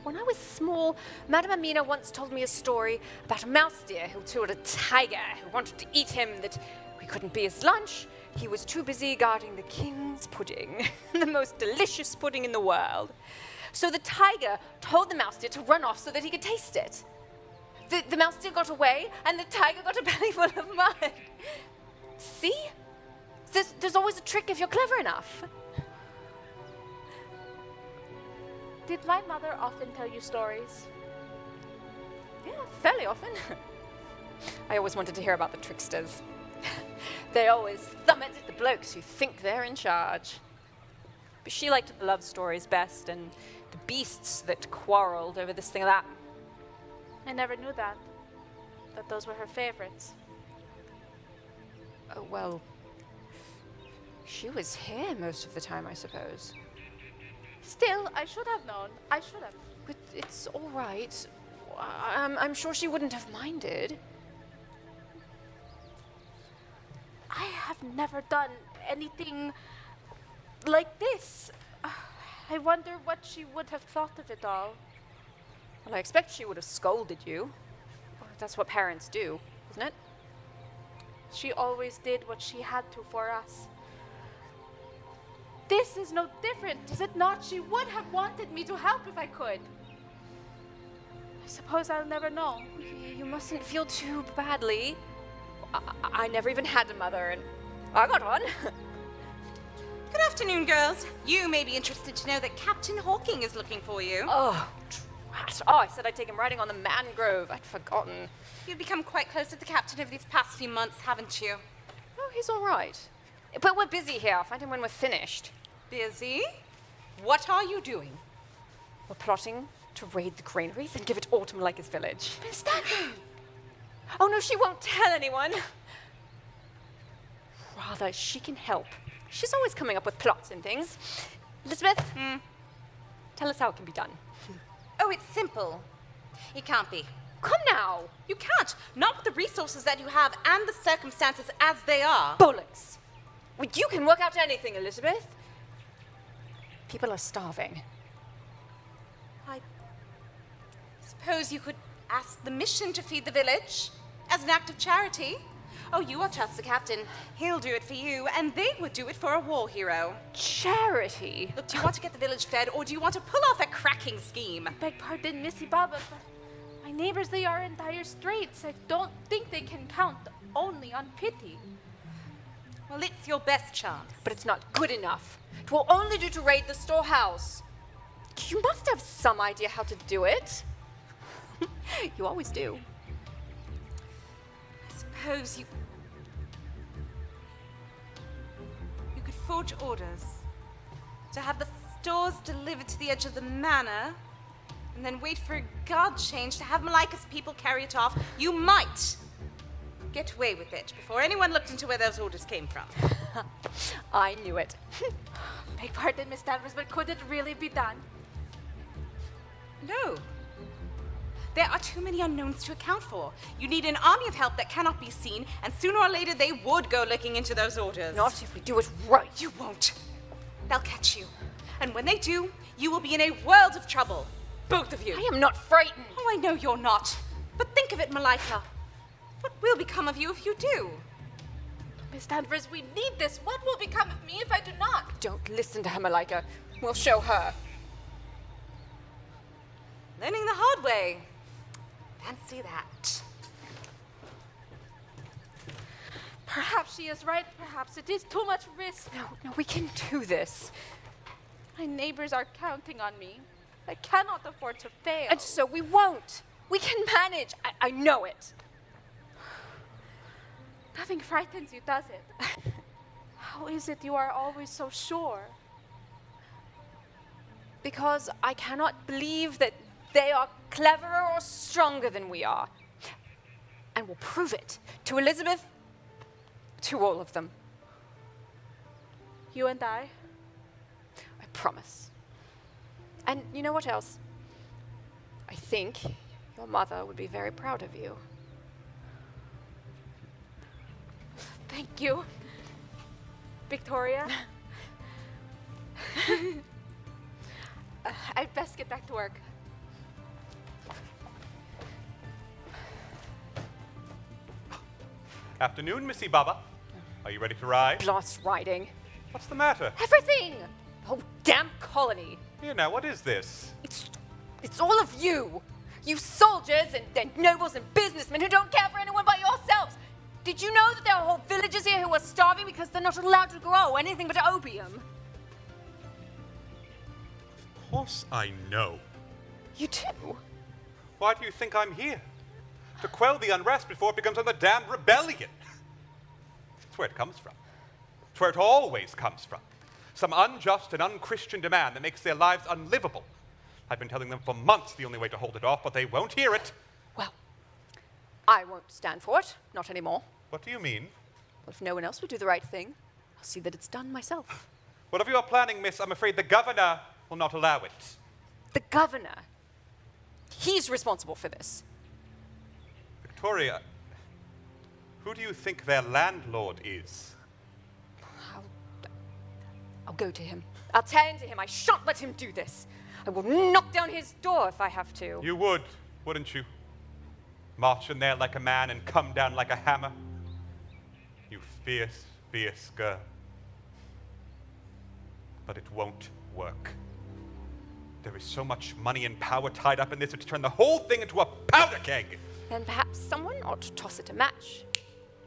When I was small, Madame Amina once told me a story about a mouse deer who told a tiger who wanted to eat him that we couldn't be his lunch. He was too busy guarding the king's pudding, the most delicious pudding in the world. So the tiger told the mouse deer to run off so that he could taste it. The mouse deer got away, and the tiger got a belly full of mud. See? There's always a trick if you're clever enough. Did my mother often tell you stories? Yeah, fairly often. I always wanted to hear about the tricksters. They always thumb it at the blokes who think they're in charge. But she liked the love stories best, and the beasts that quarreled over this thing or that. I never knew that those were her favorites. Oh, well, she was here most of the time, I suppose. Still, I should have known. I should have. But it's all right. I'm sure she wouldn't have minded. I have never done anything like this. I wonder what she would have thought of it all. Well, I expect she would have scolded you. Well, that's what parents do, isn't it? She always did what she had to for us. This is no different, is it not? She would have wanted me to help if I could. I suppose I'll never know. You mustn't feel too badly. I never even had a mother, and I got one. Good afternoon, girls. You may be interested to know that Captain Hawking is looking for you. Oh, drat. Oh, I said I'd take him riding on the mangrove. I'd forgotten. You've become quite close with the captain over these past few months, haven't you? Oh, he's all right. But we're busy here. I'll find him when we're finished. Busy? What are you doing? We're plotting to raid the granaries and give it autumn like his village. Miss Stanley! Oh, no, she won't tell anyone. Rather, she can help. She's always coming up with plots and things. Elizabeth, tell us how it can be done. Oh, it's simple. It can't be. Come now. You can't. Not with the resources that you have and the circumstances as they are. Bollocks. Well, you can work out anything, Elizabeth. People are starving. I suppose you could ask the mission to feed the village as an act of charity. Oh, you ought to ask the captain. He'll do it for you, and they would do it for a war hero. Charity? Look, do you want to get the village fed, or do you want to pull off a cracking scheme? Beg pardon, Missy Baba, but my neighbors, they are in dire straits. I don't think they can count only on pity. Well, it's your best chance. But it's not good enough. It will only do to raid the storehouse. You must have some idea how to do it. You always do. I suppose you could forge orders to have the stores delivered to the edge of the manor, and then wait for a guard change to have Malika's people carry it off. You might get away with it before anyone looked into where those orders came from. I knew it. Beg pardon, Miss Danvers, but could it really be done? No. There are too many unknowns to account for. You need an army of help that cannot be seen, and sooner or later they would go looking into those orders. Not if we do it right. You won't. They'll catch you. And when they do, you will be in a world of trouble. Both of you. I am not frightened. Oh, I know you're not. But think of it, Malika. What will become of you if you do? Miss Danvers, we need this. What will become of me if I do not? Don't listen to her, Malika. We'll show her. Learning the hard way. Fancy that. Perhaps she is right. Perhaps it is too much risk. No, we can do this. My neighbors are counting on me. I cannot afford to fail. And so we won't. We can manage. I know it. Nothing frightens you, does it? How is it you are always so sure? Because I cannot believe that they are cleverer or stronger than we are. And we'll prove it to Elizabeth, to all of them. You and I? I promise. And you know what else? I think your mother would be very proud of you. Thank you. Victoria? I'd best get back to work. Afternoon, Missy Baba. Are you ready to ride? Blast riding. What's the matter? Everything! The whole damn colony. Here now, what is this? It's all of you. You soldiers and nobles and businessmen who don't care for anyone but yourselves. Did you know that there are whole villages here who are starving because they're not allowed to grow anything but opium? Of course I know. You do? Why do you think I'm here? To quell the unrest before it becomes another damned rebellion. That's where it comes from. It's where it always comes from. Some unjust and unchristian demand that makes their lives unlivable. I've been telling them for months the only way to hold it off, but they won't hear it. Well, I won't stand for it. Not anymore. What do you mean? Well, if no one else will do the right thing, I'll see that it's done myself. Whatever you're planning, miss, I'm afraid the governor will not allow it. The governor. He's responsible for this. Victoria, who do you think their landlord is? I'll go to him. I'll turn to him. I shan't let him do this. I will knock down his door if I have to. You would, wouldn't you? March in there like a man and come down like a hammer. You fierce, fierce girl. But it won't work. There is so much money and power tied up in this to turn the whole thing into a powder keg. Then perhaps someone ought to toss it a match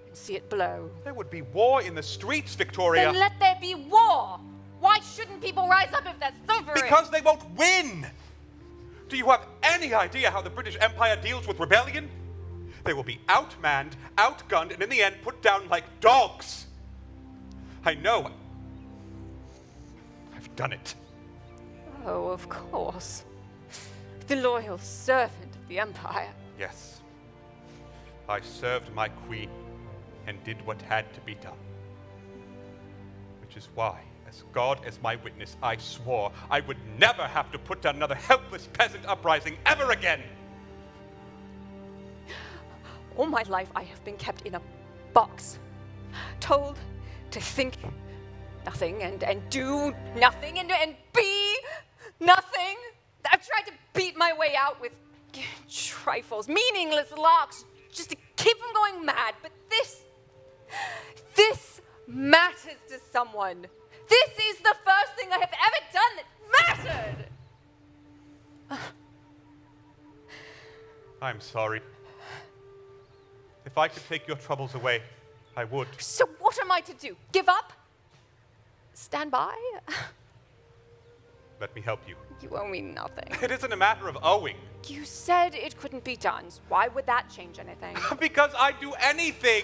and see it blow. There would be war in the streets, Victoria. Then let there be war. Why shouldn't people rise up if they're suffering? Because they won't win. Do you have any idea how the British Empire deals with rebellion? They will be outmanned, outgunned, and in the end put down like dogs. I know. I've done it. Oh, of course. The loyal servant of the Empire. Yes. I served my queen and did what had to be done. Which is why, as God as my witness, I swore I would never have to put down another helpless peasant uprising ever again. All my life I have been kept in a box, told to think nothing and do nothing and be nothing. I've tried to beat my way out with trifles, meaningless larks, just to keep from going mad. But this matters to someone. This is the first thing I have ever done that mattered. I'm sorry. If I could take your troubles away, I would. So what am I to do? Give up? Stand by? Let me help you. You owe me nothing. It isn't a matter of owing. You said it couldn't be done. Why would that change anything? Because I'd do anything.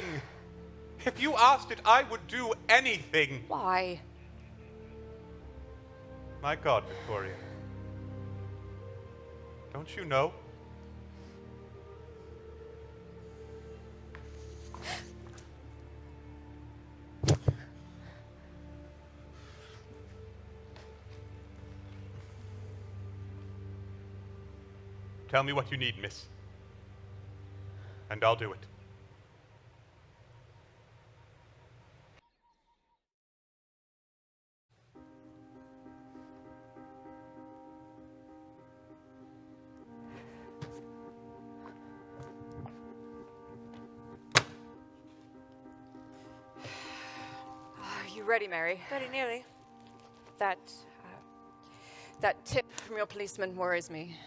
If you asked it, I would do anything. Why? My God, Victoria. Don't you know? Tell me what you need, miss. And I'll do it. Are you ready, Mary? Very nearly. That tip from your policeman worries me.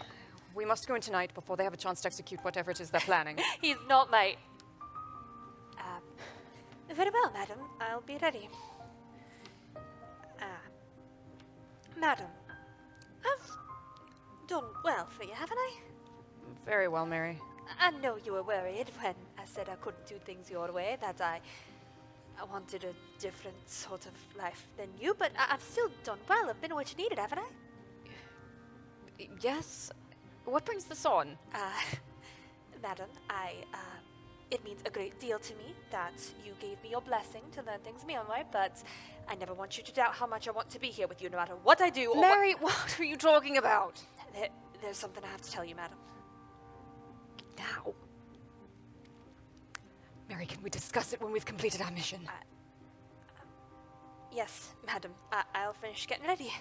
We must go in tonight before they have a chance to execute whatever it is they're planning. He's not, mate. Very well, madam. I'll be ready. Madam, I've done well for you, haven't I? Very well, Mary. I know you were worried when I said I couldn't do things your way, that I wanted a different sort of life than you, but I've still done well. I've been what you needed, haven't I? Yes. What brings this on? Madam, it means a great deal to me that you gave me your blessing to learn things my own way, but I never want you to doubt how much I want to be here with you no matter what I do or Mary, what are you talking about? There's something I have to tell you, madam. Now? Mary, can we discuss it when we've completed our mission? Yes, madam. I'll finish getting ready.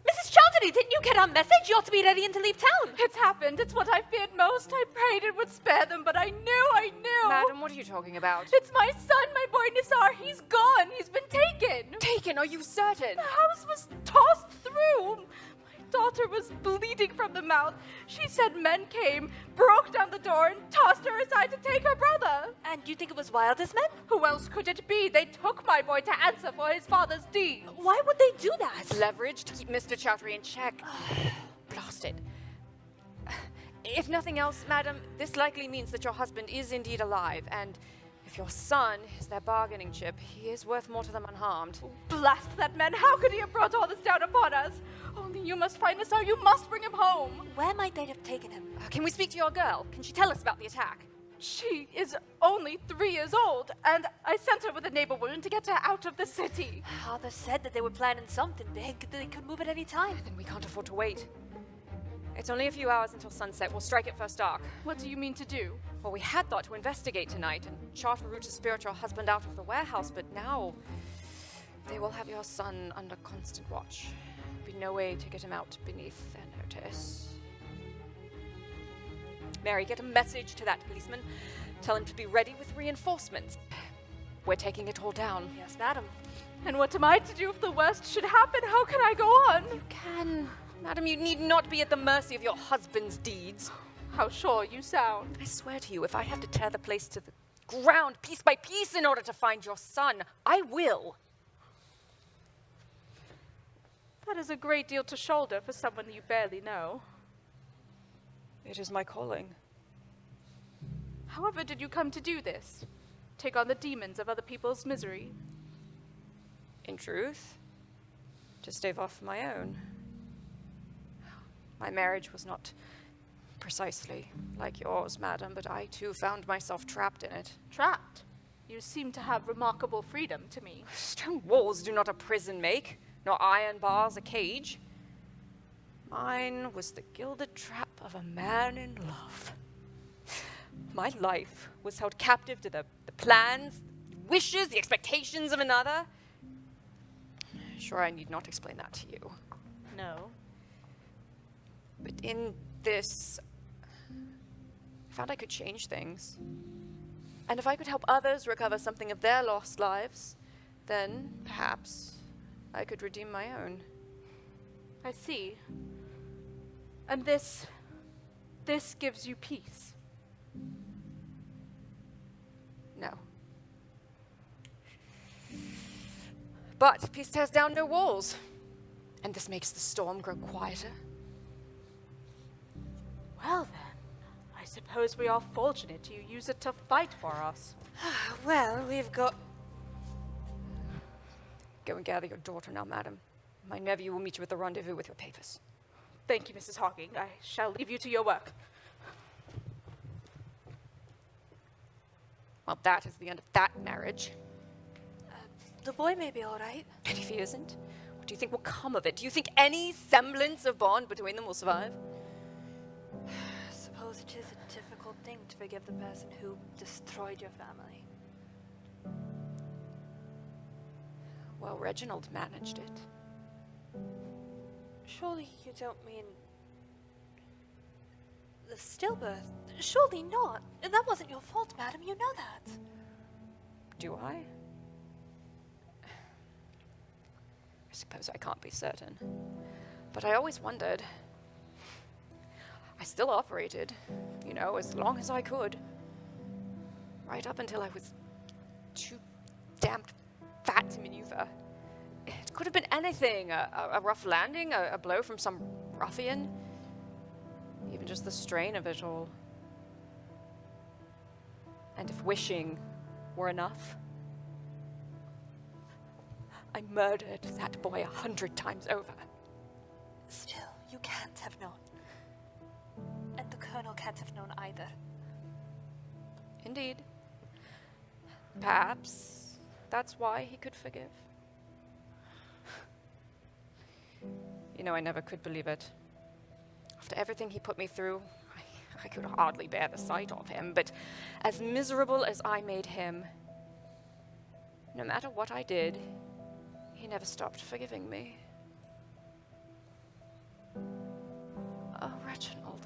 Mrs. Chaudhary, didn't you get our message? You ought to be ready and to leave town. It's happened. It's what I feared most. I prayed it would spare them, but I knew. Madam, what are you talking about? It's my son, my boy Nisar. He's gone. He's been taken. Taken? Are you certain? The house was tossed through. My daughter was bleeding from the mouth. She said men came, broke down the door, and tossed her aside to take her brother. And you think it was Wilder's men? Who else could it be? They took my boy to answer for his father's deeds. Why would they do that? Leverage to keep Mr. Chaudhary in check. Blast it. If nothing else, madam, this likely means that your husband is indeed alive, and if your son is their bargaining chip, he is worth more to them unharmed. Blast that man. How could he have brought all this down upon us? Only you must find Nisar. You must bring him home. Where might they have taken him? Can we speak to your girl? Can she tell us about the attack? She is only 3 years old, and I sent her with a neighbor woman to get her out of the city. Father said that they were planning something big, that they could move at any time. Then we can't afford to wait. It's only a few hours until sunset. We'll strike at first dark. What do you mean to do? Well, we had thought to investigate tonight and chart a route to spirit your husband out of the warehouse, but now they will have your son under constant watch. There'll be no way to get him out beneath their notice. Mary, get a message to that policeman. Tell him to be ready with reinforcements. We're taking it all down. Yes, madam. And what am I to do if the worst should happen? How can I go on? You can. Madam, you need not be at the mercy of your husband's deeds. How sure you sound. I swear to you, if I have to tear the place to the ground piece by piece in order to find your son, I will. That is a great deal to shoulder for someone you barely know. It is my calling. However did you come to do this? Take on the demons of other people's misery? In truth, to stave off my own. My marriage was not precisely like yours, madam, but I too found myself trapped in it. Trapped? You seem to have remarkable freedom to me. Stone walls do not a prison make, nor iron bars a cage. Mine was the gilded trap of a man in love. My life was held captive to the plans, wishes, the expectations of another. Sure, I need not explain that to you. No. But in this, I found I could change things. And if I could help others recover something of their lost lives, then perhaps I could redeem my own. I see. And this gives you peace. No. But peace tears down no walls. And this makes the storm grow quieter. Well then, I suppose we are fortunate you use it to fight for us. Well, we've got... Go and gather your daughter now, madam. My nephew will meet you at the rendezvous with your papers. Thank you, Mrs. Hawking. I shall leave you to your work. Well, that is the end of that marriage. The boy may be all right. And if he isn't, what do you think will come of it? Do you think any semblance of bond between them will survive? I suppose it is a difficult thing to forgive the person who destroyed your family. Well, Reginald managed it. Surely you don't mean the stillbirth? Surely not. That wasn't your fault, madam. You know that. Do I? I suppose I can't be certain. But I always wondered. I still operated, you know, as long as I could. Right up until I was too damned fat to maneuver. It could have been anything. A rough landing, a blow from some ruffian. Even just the strain of it all. And if wishing were enough, I murdered that boy 100 times over. Still, you can't have known. And the Colonel can't have known either. Indeed. Perhaps that's why he could forgive. You know, I never could believe it. After everything he put me through, I could hardly bear the sight of him, but as miserable as I made him, no matter what I did, he never stopped forgiving me. Oh, Reginald.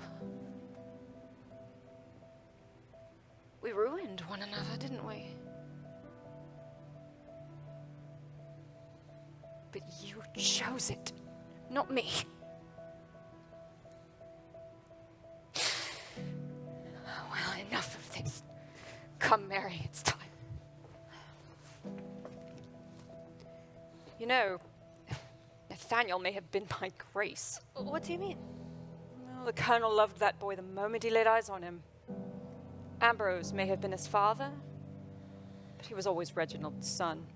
We ruined one another, didn't we? But you chose it, not me. Well, enough of this. Come, Mary, it's time. You know, Nathaniel may have been my grace. What do you mean? Well, the Colonel loved that boy the moment he laid eyes on him. Ambrose may have been his father, but he was always Reginald's son.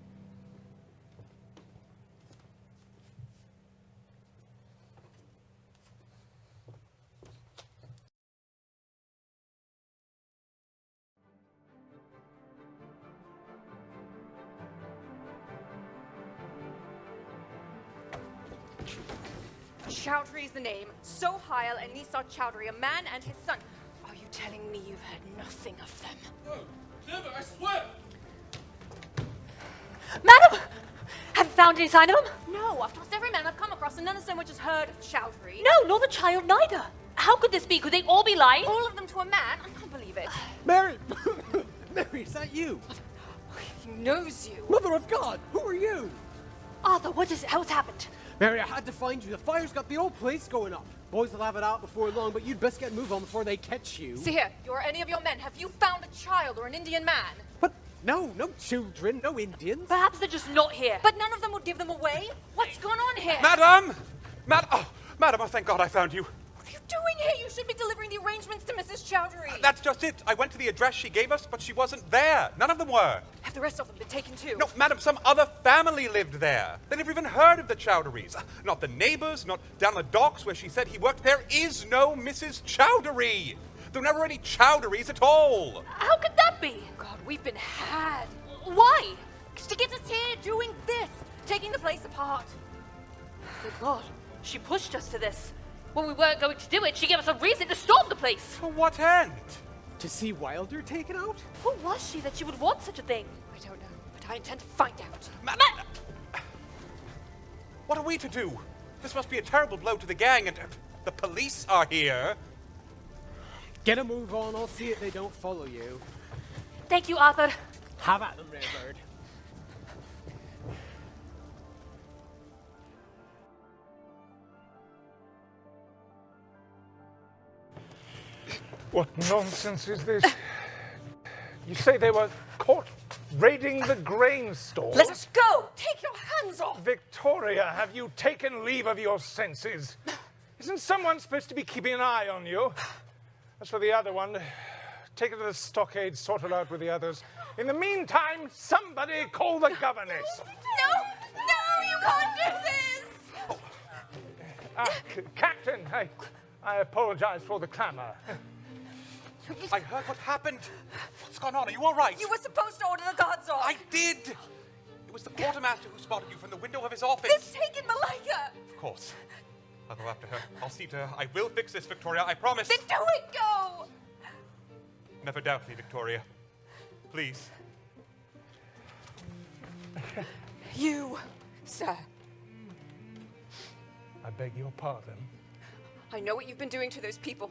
Chaudhary is the name. So Heil and Nisar Chaudhary, a man and his son. Are you telling me you've heard nothing of them? No, never, I swear! Madam! Have you found any sign of him? No, I've tossed every man I've come across and none of so much as heard of Chaudhary. No, nor the child neither. How could this be? Could they all be lying? All of them to a man? I can't believe it. Mary! Mary, is that you? He knows you. Mother of God, who are you? Arthur, what is it? What's happened? Mary, I had to find you. The fire's got the whole place going up. Boys will have it out before long, but you'd best get a move on before they catch you. See here, you or any of your men, have you found a child or an Indian man? But no children, no Indians. Perhaps they're just not here. But none of them would give them away? What's going on here? Madam! Madam, oh, thank God I found you. What are you doing here? You should be delivering the arrangements to Mrs. Chaudhary. That's just it. I went to the address she gave us, but she wasn't there. None of them were. Have the rest of them been taken too? No, madam, some other family lived there. They never even heard of the Chaudharys. Not the neighbors, not down the docks where she said he worked. There is no Mrs. Chaudhary. There were never any Chaudharys at all. How could that be? God, we've been had. Why? To get us here doing this, taking the place apart. Good Lord, she pushed us to this. When we weren't going to do it, she gave us a reason to storm the place. For what end? To see Wilder taken out? Who was she that she would want such a thing? I don't know, but I intend to find out. What are we to do? This must be a terrible blow to the gang, and the police are here. Get a move on, I'll see it they don't follow you. Thank you, Arthur. Have at them, Redbird. What nonsense is this? You say they were caught raiding the grain store? Let us go! Take your hands off! Victoria, have you taken leave of your senses? Isn't someone supposed to be keeping an eye on you? As for the other one, take it to the stockade, sort it out with the others. In the meantime, somebody call the governess. No, you can't do this! Captain, I apologize for the clamor. I heard what happened. What's gone on? Are you all right? You were supposed to order the guards off. I did. It was the quartermaster who spotted you from the window of his office. They've taken Malika! Of course. I'll go after her. I'll see to her. I will fix this, Victoria. I promise. Then do it, go! Never doubt me, Victoria. Please. You, sir. I beg your pardon. I know what you've been doing to those people.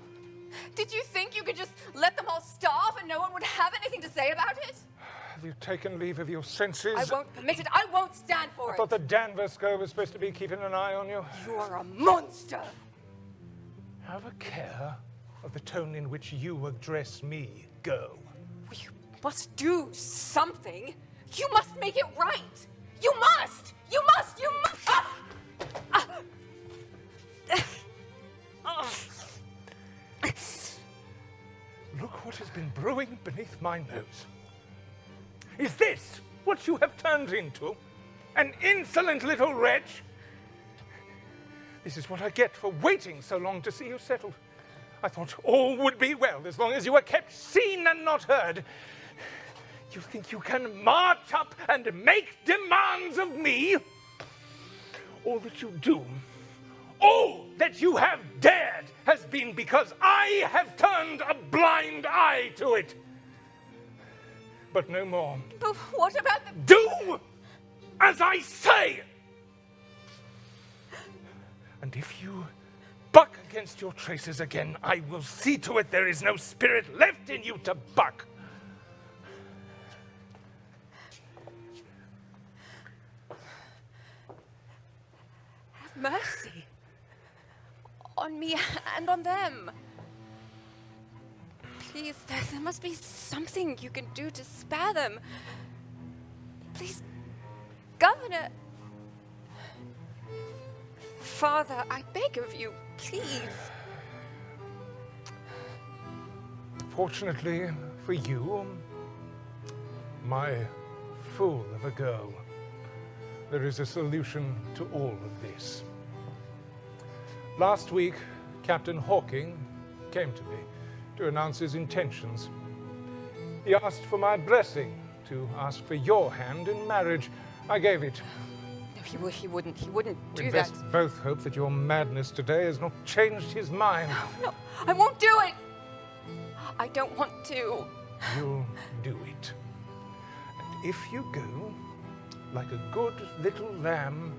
Did you think you could just let them all starve and no one would have anything to say about it? Have you taken leave of your senses? I won't permit it. I won't stand for I it. thought the Danvers girl was supposed to be keeping an eye on you. You are a monster. Have a care of the tone in which you address me, girl. You must do something. You must make it right. You must. You must. You must. Ah! Ah! Look what has been brewing beneath my nose. Is this what you have turned into? An insolent little wretch? This is what I get for waiting so long to see you settled. I thought all would be well as long as you were kept seen and not heard. You think you can march up and make demands of me? All that you do, all that you have dared, has been because I have turned a blind eye to it. But no more. But what about the... Do as I say! And if you buck against your traces again, I will see to it there is no spirit left in you to buck. Have mercy. On me and on them. Please, there must be something you can do to spare them. Please, Governor. Father, I beg of you, please. Fortunately for you, my fool of a girl, there is a solution to all of this. Last week, Captain Hawking came to me to announce his intentions. He asked for my blessing, to ask for your hand in marriage. I gave it. No, he wouldn't do We that. best both hope that your madness today has not changed his mind. No, I won't do it. I don't want to. You'll do it. And if you go, like a good little lamb,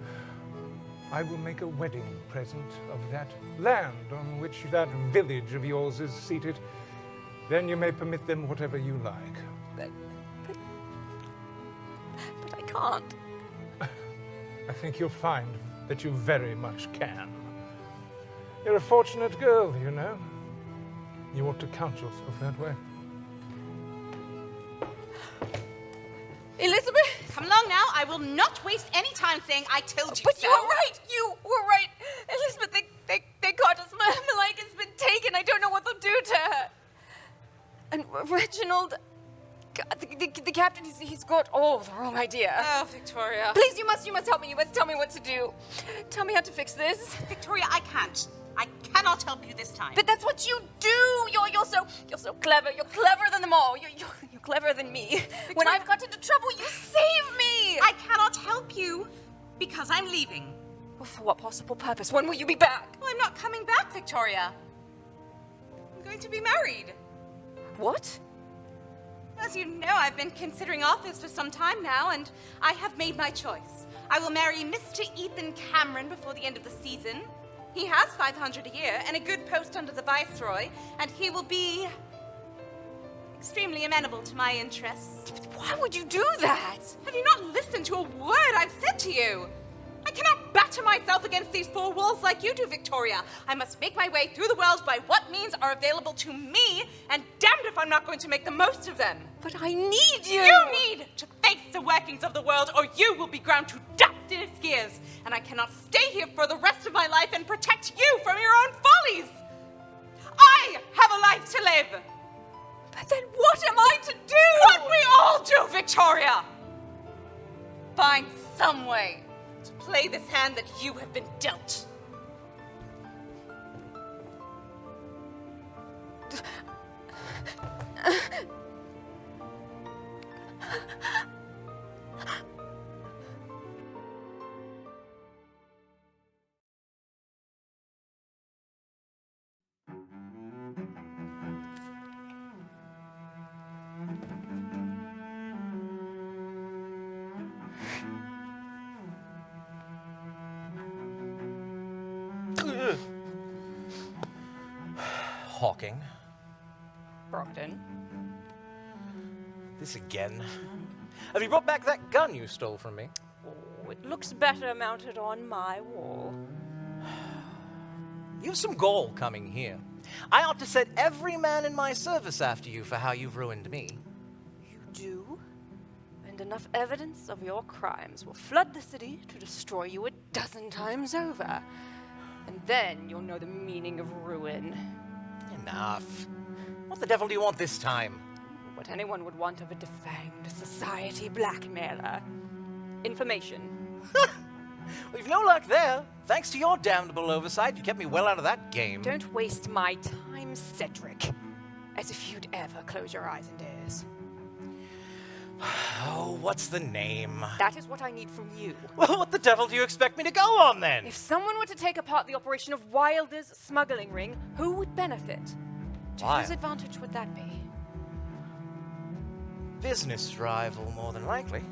I will make a wedding present of that land on which that village of yours is seated. Then you may permit them whatever you like. But I can't. I think you'll find that you very much can. You're a fortunate girl, you know. You ought to count yourself that way. Elizabeth! Come along now. I will not waste any time saying I told you But so. you were right! You were right! Elizabeth, they caught us. Malika's been taken. I don't know what they'll do to her. And Reginald... God, the captain, he's got all the wrong idea. Oh, Victoria. Please, you must help me. You must tell me what to do. Tell me how to fix this. Victoria, I can't. I cannot help you this time. But that's what you do. You're so clever. You're cleverer than them all. You're cleverer than me. When I've got into trouble, you save me. I cannot help you because I'm leaving. Well, for what possible purpose? When will you be back? Well, I'm not coming back, Victoria. I'm going to be married. What? As you know, I've been considering office for some time now, and I have made my choice. I will marry Mr. Ethan Cameron before the end of the season. He has $500 a year and a good post under the Viceroy, and he will be extremely amenable to my interests. Why would you do that? Have you not listened to a word I've said to you? I cannot batter myself against these four walls like you do, Victoria. I must make my way through the world by what means are available to me, and damned if I'm not going to make the most of them. But I need you! You need to face the workings of the world, or you will be ground to dust in its gears, and I cannot stay here for the rest of my life and protect you from your own follies. I have a life to live. But then what am I to do? What we all do, Victoria! Find some way to play this hand that you have been dealt. Hawking. Brockton. This again. Have you brought back that gun you stole from me? Oh, it looks better mounted on my wall. You've some gall coming here. I ought to set every man in my service after you for how you've ruined me. You do? And enough evidence of your crimes will flood the city to destroy you a dozen times over. And then you'll know the meaning of ruin. Enough. What the devil do you want this time? What anyone would want of a defanged society blackmailer. Information. We've no luck there. Thanks to your damnable oversight, you kept me well out of that game. Don't waste my time, Cedric. As if you'd ever close your eyes and ears. Oh, what's the name? That is what I need from you. Well, what the devil do you expect me to go on then? If someone were to take apart the operation of Wilder's smuggling ring, who would benefit? To whose advantage would that be? Business rival, more than likely.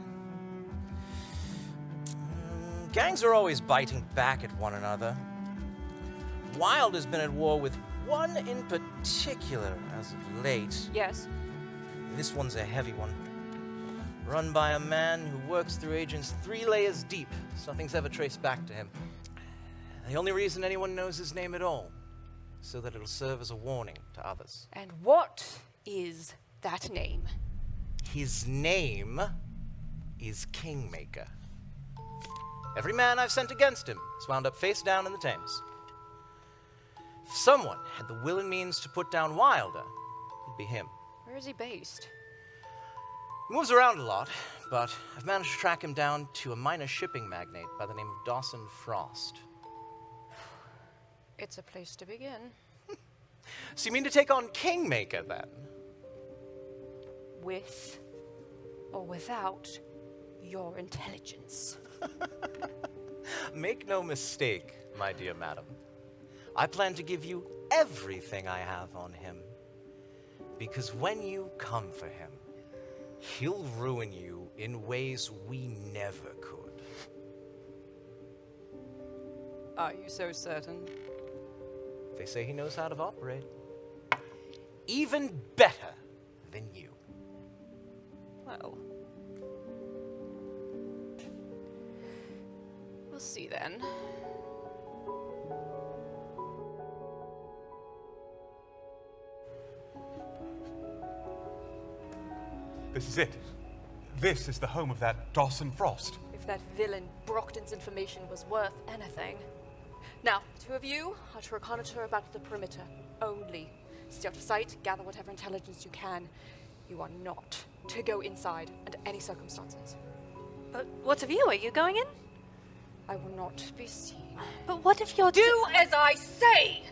Gangs are always biting back at one another. Wilder's been at war with one in particular as of late. Yes. This one's a heavy one. Run by a man who works through agents 3 layers deep, so nothing's ever traced back to him. The only reason anyone knows his name at all, so that it'll serve as a warning to others. And what is that name? His name is Kingmaker. Every man I've sent against him is wound up face down in the Thames. If someone had the will and means to put down Wilder, it'd be him. Where is he based? He moves around a lot, but I've managed to track him down to a minor shipping magnate by the name of Dawson Frost. It's a place to begin. So you mean to take on Kingmaker, then? With or without your intelligence. Make no mistake, my dear madam. I plan to give you everything I have on him. Because when you come for him, he'll ruin you in ways we never could. Are you so certain? They say he knows how to operate. Even better than you. Well, we'll see then. This is it. This is the home of that Dawson Frost. If that villain Brockton's information was worth anything. Now, the 2 of you are to reconnoiter about the perimeter only. Stay out of sight, gather whatever intelligence you can. You are not to go inside under any circumstances. But what of you? Are you going in? I will not be seen. But what if you're... Do as I say!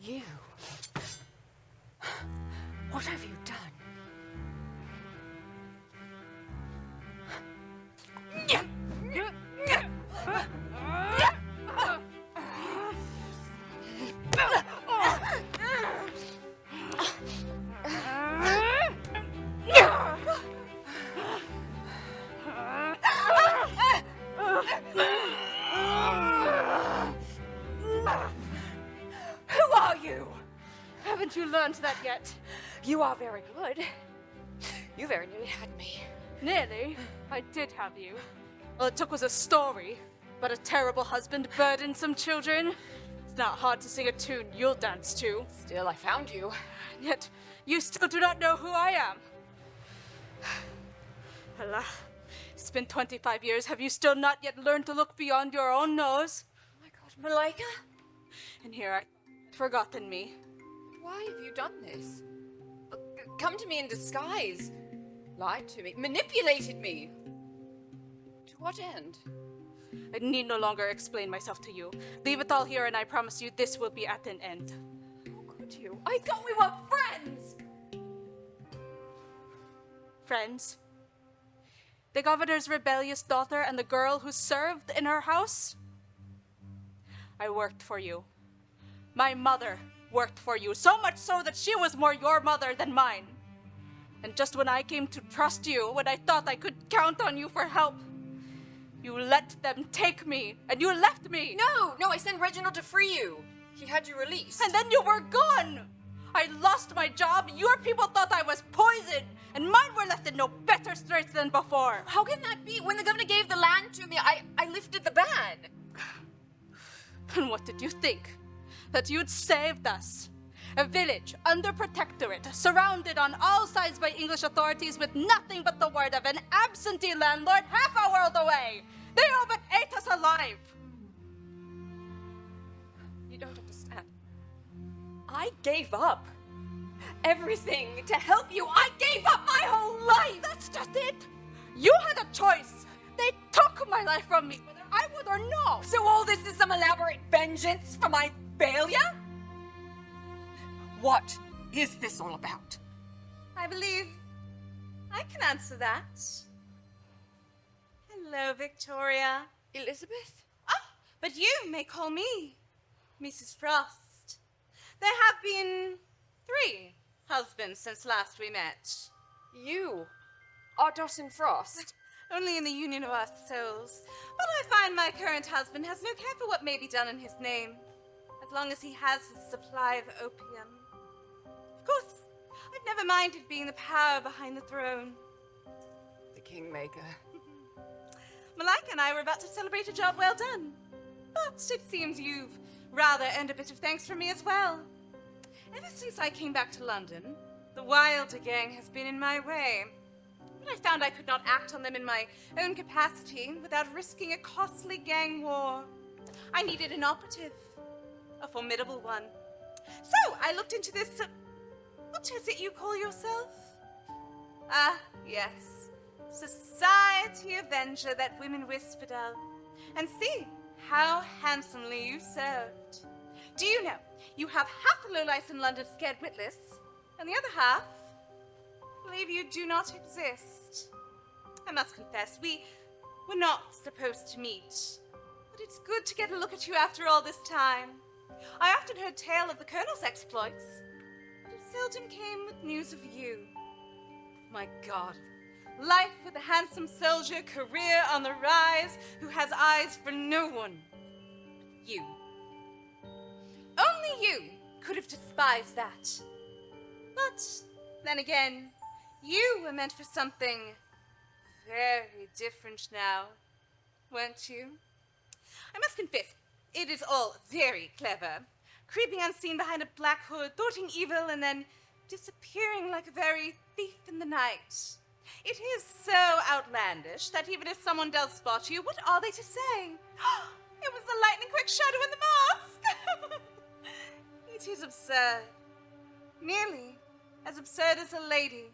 You? What have you done? Who are you? Haven't you learned that yet? You are very good. You very nearly had me. Nearly. I did have you. All it took was a story, but a terrible husband, burdensome children. It's not hard to sing a tune you'll dance to. Still, I found you. Yet, you still do not know who I am. Allah, it's been 25 years. Have you still not yet learned to look beyond your own nose? Oh my God, Malika? And here I forgotten me. Why have you done this? Come to me in disguise. Lied to me. Manipulated me. To what end? I need no longer explain myself to you. Leave it all here and I promise you this will be at an end. How could you? I thought we were friends! Friends? The governor's rebellious daughter and the girl who served in her house? I worked for you. My mother worked for you, so much so that she was more your mother than mine. And just when I came to trust you, when I thought I could count on you for help, you let them take me, and you left me. No, I sent Reginald to free you. He had you released. And then you were gone. I lost my job, your people thought I was poisoned, and mine were left in no better straits than before. How can that be? When the governor gave the land to me, I lifted the ban. And what did you think? That you'd saved us? A village under protectorate, surrounded on all sides by English authorities with nothing but the word of an absentee landlord half a world away. They all but ate us alive. You don't understand. I gave up everything to help you. I gave up my whole life. That's just it. You had a choice. They took my life from me, whether I would or no. So all this is some elaborate vengeance for my failure? What is this all about? I believe I can answer that. Hello, Victoria. Elizabeth? Ah, but you may call me Mrs. Frost. There have been 3 husbands since last we met. You are Dawson Frost. Only in the union of our souls. But I find my current husband has no care for what may be done in his name, as long as he has his supply of opium. Of course, I've never minded being the power behind the throne. The Kingmaker. Malika and I were about to celebrate a job well done. But it seems you've rather earned a bit of thanks from me as well. Ever since I came back to London, the Wilder gang has been in my way. But I found I could not act on them in my own capacity without risking a costly gang war. I needed an operative, a formidable one. So I looked into this, what is it you call yourself? Ah, yes, Society Avenger that women whispered of. And see how handsomely you served. Do you know, you have half the lowlifes in London scared witless, and the other half believe you do not exist. I must confess, we were not supposed to meet, but it's good to get a look at you after all this time. I often heard tale of the Colonel's exploits, but it seldom came with news of you. My God, life with a handsome soldier, career on the rise, who has eyes for no one but you. Only you could have despised that. But then again, you were meant for something very different now, weren't you? I must confess, it is all very clever. Creeping unseen behind a black hood, thwarting evil, and then disappearing like a very thief in the night. It is so outlandish that even if someone does spot you, what are they to say? It was the lightning quick shadow in the mask! It is absurd. Nearly as absurd as a lady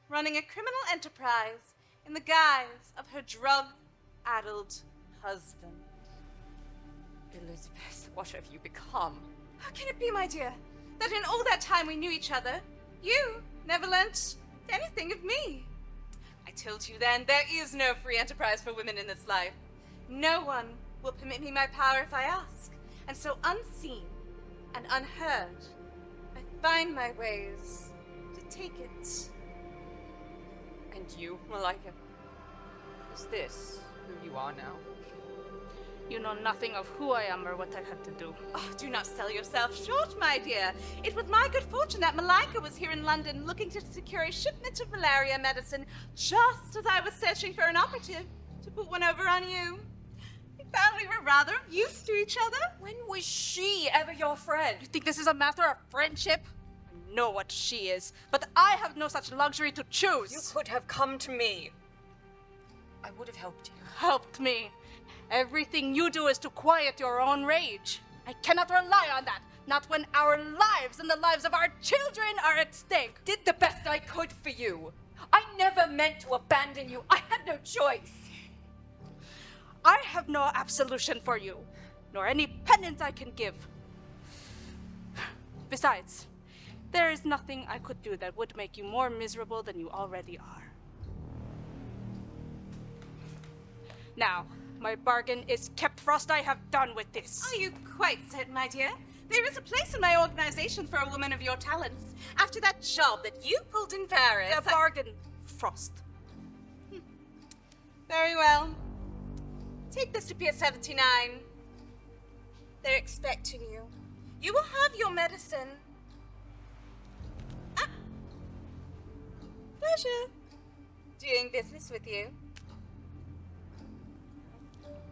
running a criminal enterprise in the guise of her drug-addled husband. Elizabeth, what have you become? How can it be, my dear, that in all that time we knew each other, you never learnt anything of me? I told you then, there is no free enterprise for women in this life. No one will permit me my power if I ask. And so unseen and unheard, I find my ways to take it. And you, Malika, is this who you are now? You know nothing of who I am or what I had to do. Oh, do not sell yourself short, my dear. It was my good fortune that Malika was here in London looking to secure a shipment of malaria medicine just as I was searching for an operative to put one over on you. We found we were rather used to each other. When was she ever your friend? You think this is a matter of friendship? I know what she is, but I have no such luxury to choose. You could have come to me. I would have helped you. Helped me. Everything you do is to quiet your own rage. I cannot rely on that, not when our lives and the lives of our children are at stake. Did the best I could for you. I never meant to abandon you. I had no choice. I have no absolution for you, nor any penance I can give. Besides, there is nothing I could do that would make you more miserable than you already are. Now, my bargain is kept, Frost. I have done with this. Are you quite certain, my dear? There is a place in my organization for a woman of your talents. After that job that you pulled in Paris. A bargain, Frost. Very well. Take this to Pier 79. They're expecting you. You will have your medicine. Ah. Pleasure doing business with you.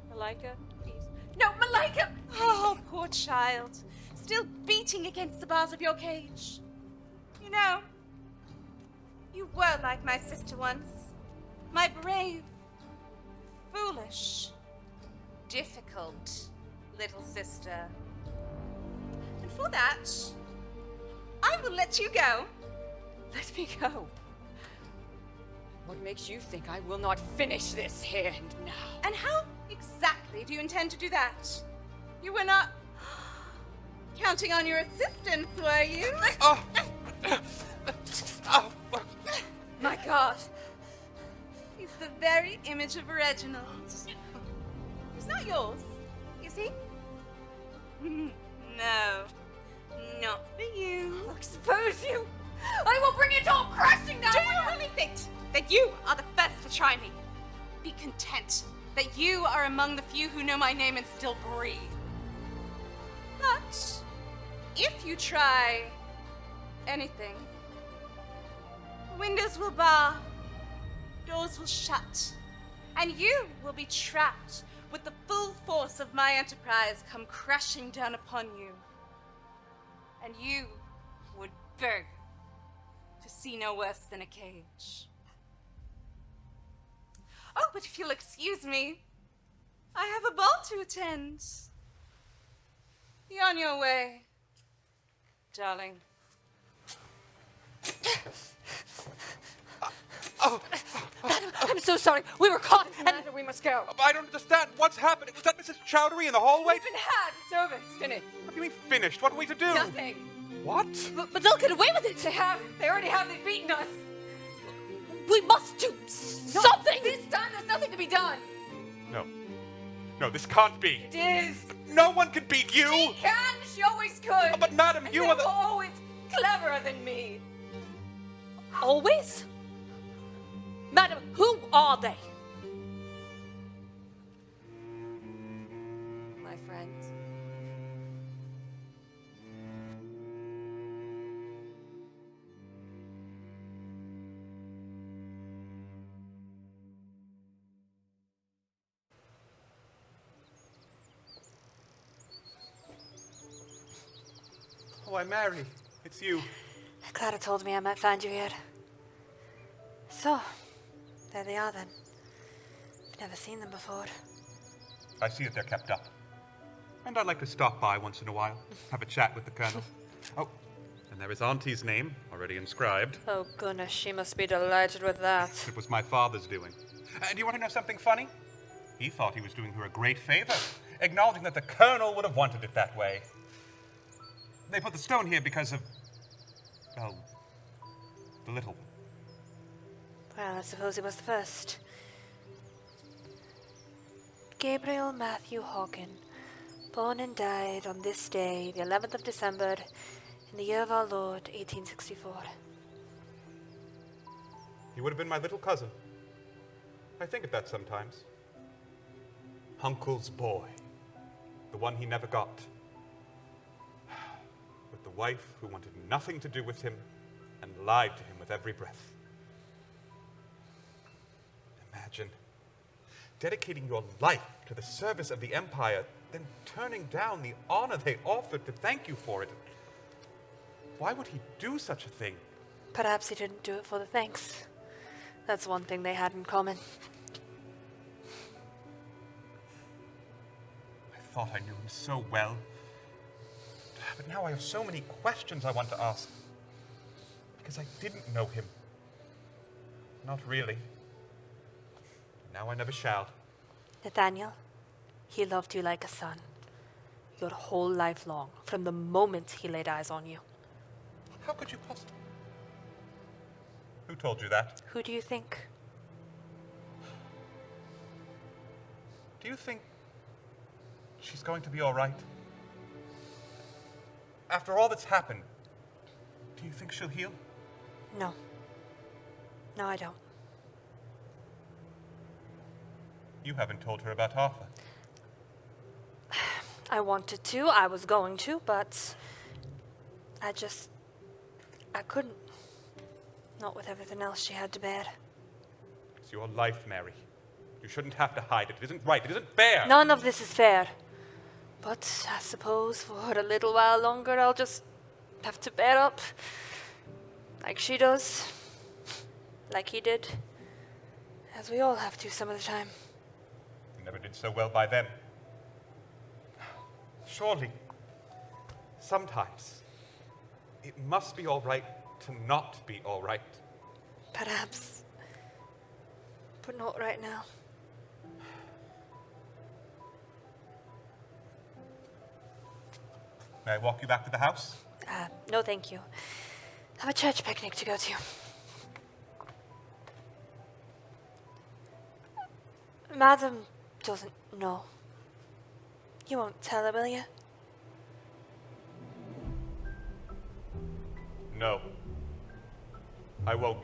Malika, please. No, Malika! Oh, poor child. Still beating against the bars of your cage. You know, you were like my sister once. My brave, foolish, difficult little sister. And for that, I will let you go. Let me go. What makes you think I will not finish this here and now? And how exactly do you intend to do that? You were not counting on your assistance, were you? Oh. Oh. My God. He's the very image of Reginald. He's not yours, is he? No. Not for you. I'll expose you! I will bring it all crashing down! Do you really think that you are the first to try me? Be content that you are among the few who know my name and still breathe. But if you try anything, windows will bar, doors will shut, and you will be trapped with the full force of my enterprise come crashing down upon you. And you would beg to see no worse than a cage. Oh, but if you'll excuse me, I have a ball to attend. Be on your way, darling. I'm so sorry. We were caught. And we must go. I don't understand. What's happening? Was that Mrs. Chaudhary in the hallway? We've been had. It's over. It's finished. What do you mean finished? What are we to do? Nothing. What? But they'll get away with it. They already have. They've beaten us. We must do something. This time there's nothing to be done. No. No, this can't be. It is. No one can beat you. She can. She always could. Oh, but madam, And you they're are the... always cleverer than me. Always? Madam, who are they? My friends. Why, Mary, it's you. Clara told me I might find you here. So, there they are then. I've never seen them before. I see that they're kept up. And I'd like to stop by once in a while, have a chat with the Colonel. Oh, and there is Auntie's name, already inscribed. Oh goodness, she must be delighted with that. It was my father's doing. And do you want to know something funny? He thought he was doing her a great favor, acknowledging that the Colonel would have wanted it that way. They put the stone here because of, well, the little one. Well, I suppose he was the first. Gabriel Matthew Hawking, born and died on this day, the 11th of December, in the year of our Lord, 1864. He would have been my little cousin. I think of that sometimes. Uncle's boy, the one he never got. With the wife who wanted nothing to do with him and lied to him with every breath. Imagine dedicating your life to the service of the Empire, then turning down the honor they offered to thank you for it. Why would he do such a thing? Perhaps he didn't do it for the thanks. That's one thing they had in common. I thought I knew him so well. But now I have so many questions I want to ask. Because I didn't know him. Not really. Now I never shall. Nathaniel, he loved you like a son. Your whole life long, from the moment he laid eyes on you. How could you possibly? Who told you that? Who do you think? Do you think she's going to be all right? After all that's happened, do you think she'll heal? No. No, I don't. You haven't told her about Arthur. I wanted to, I was going to, but I couldn't. Not with everything else she had to bear. It's your life, Mary. You shouldn't have to hide it. It isn't right. It isn't fair. None of this is fair. But I suppose for a little while longer I'll just have to bear up. Like she does. Like he did. As we all have to some of the time. You never did so well by then. Surely, sometimes, it must be all right to not be all right. Perhaps. But not right now. May I walk you back to the house? No thank you. I have a church picnic to go to. Madam doesn't know. You won't tell her, will you? No. I won't.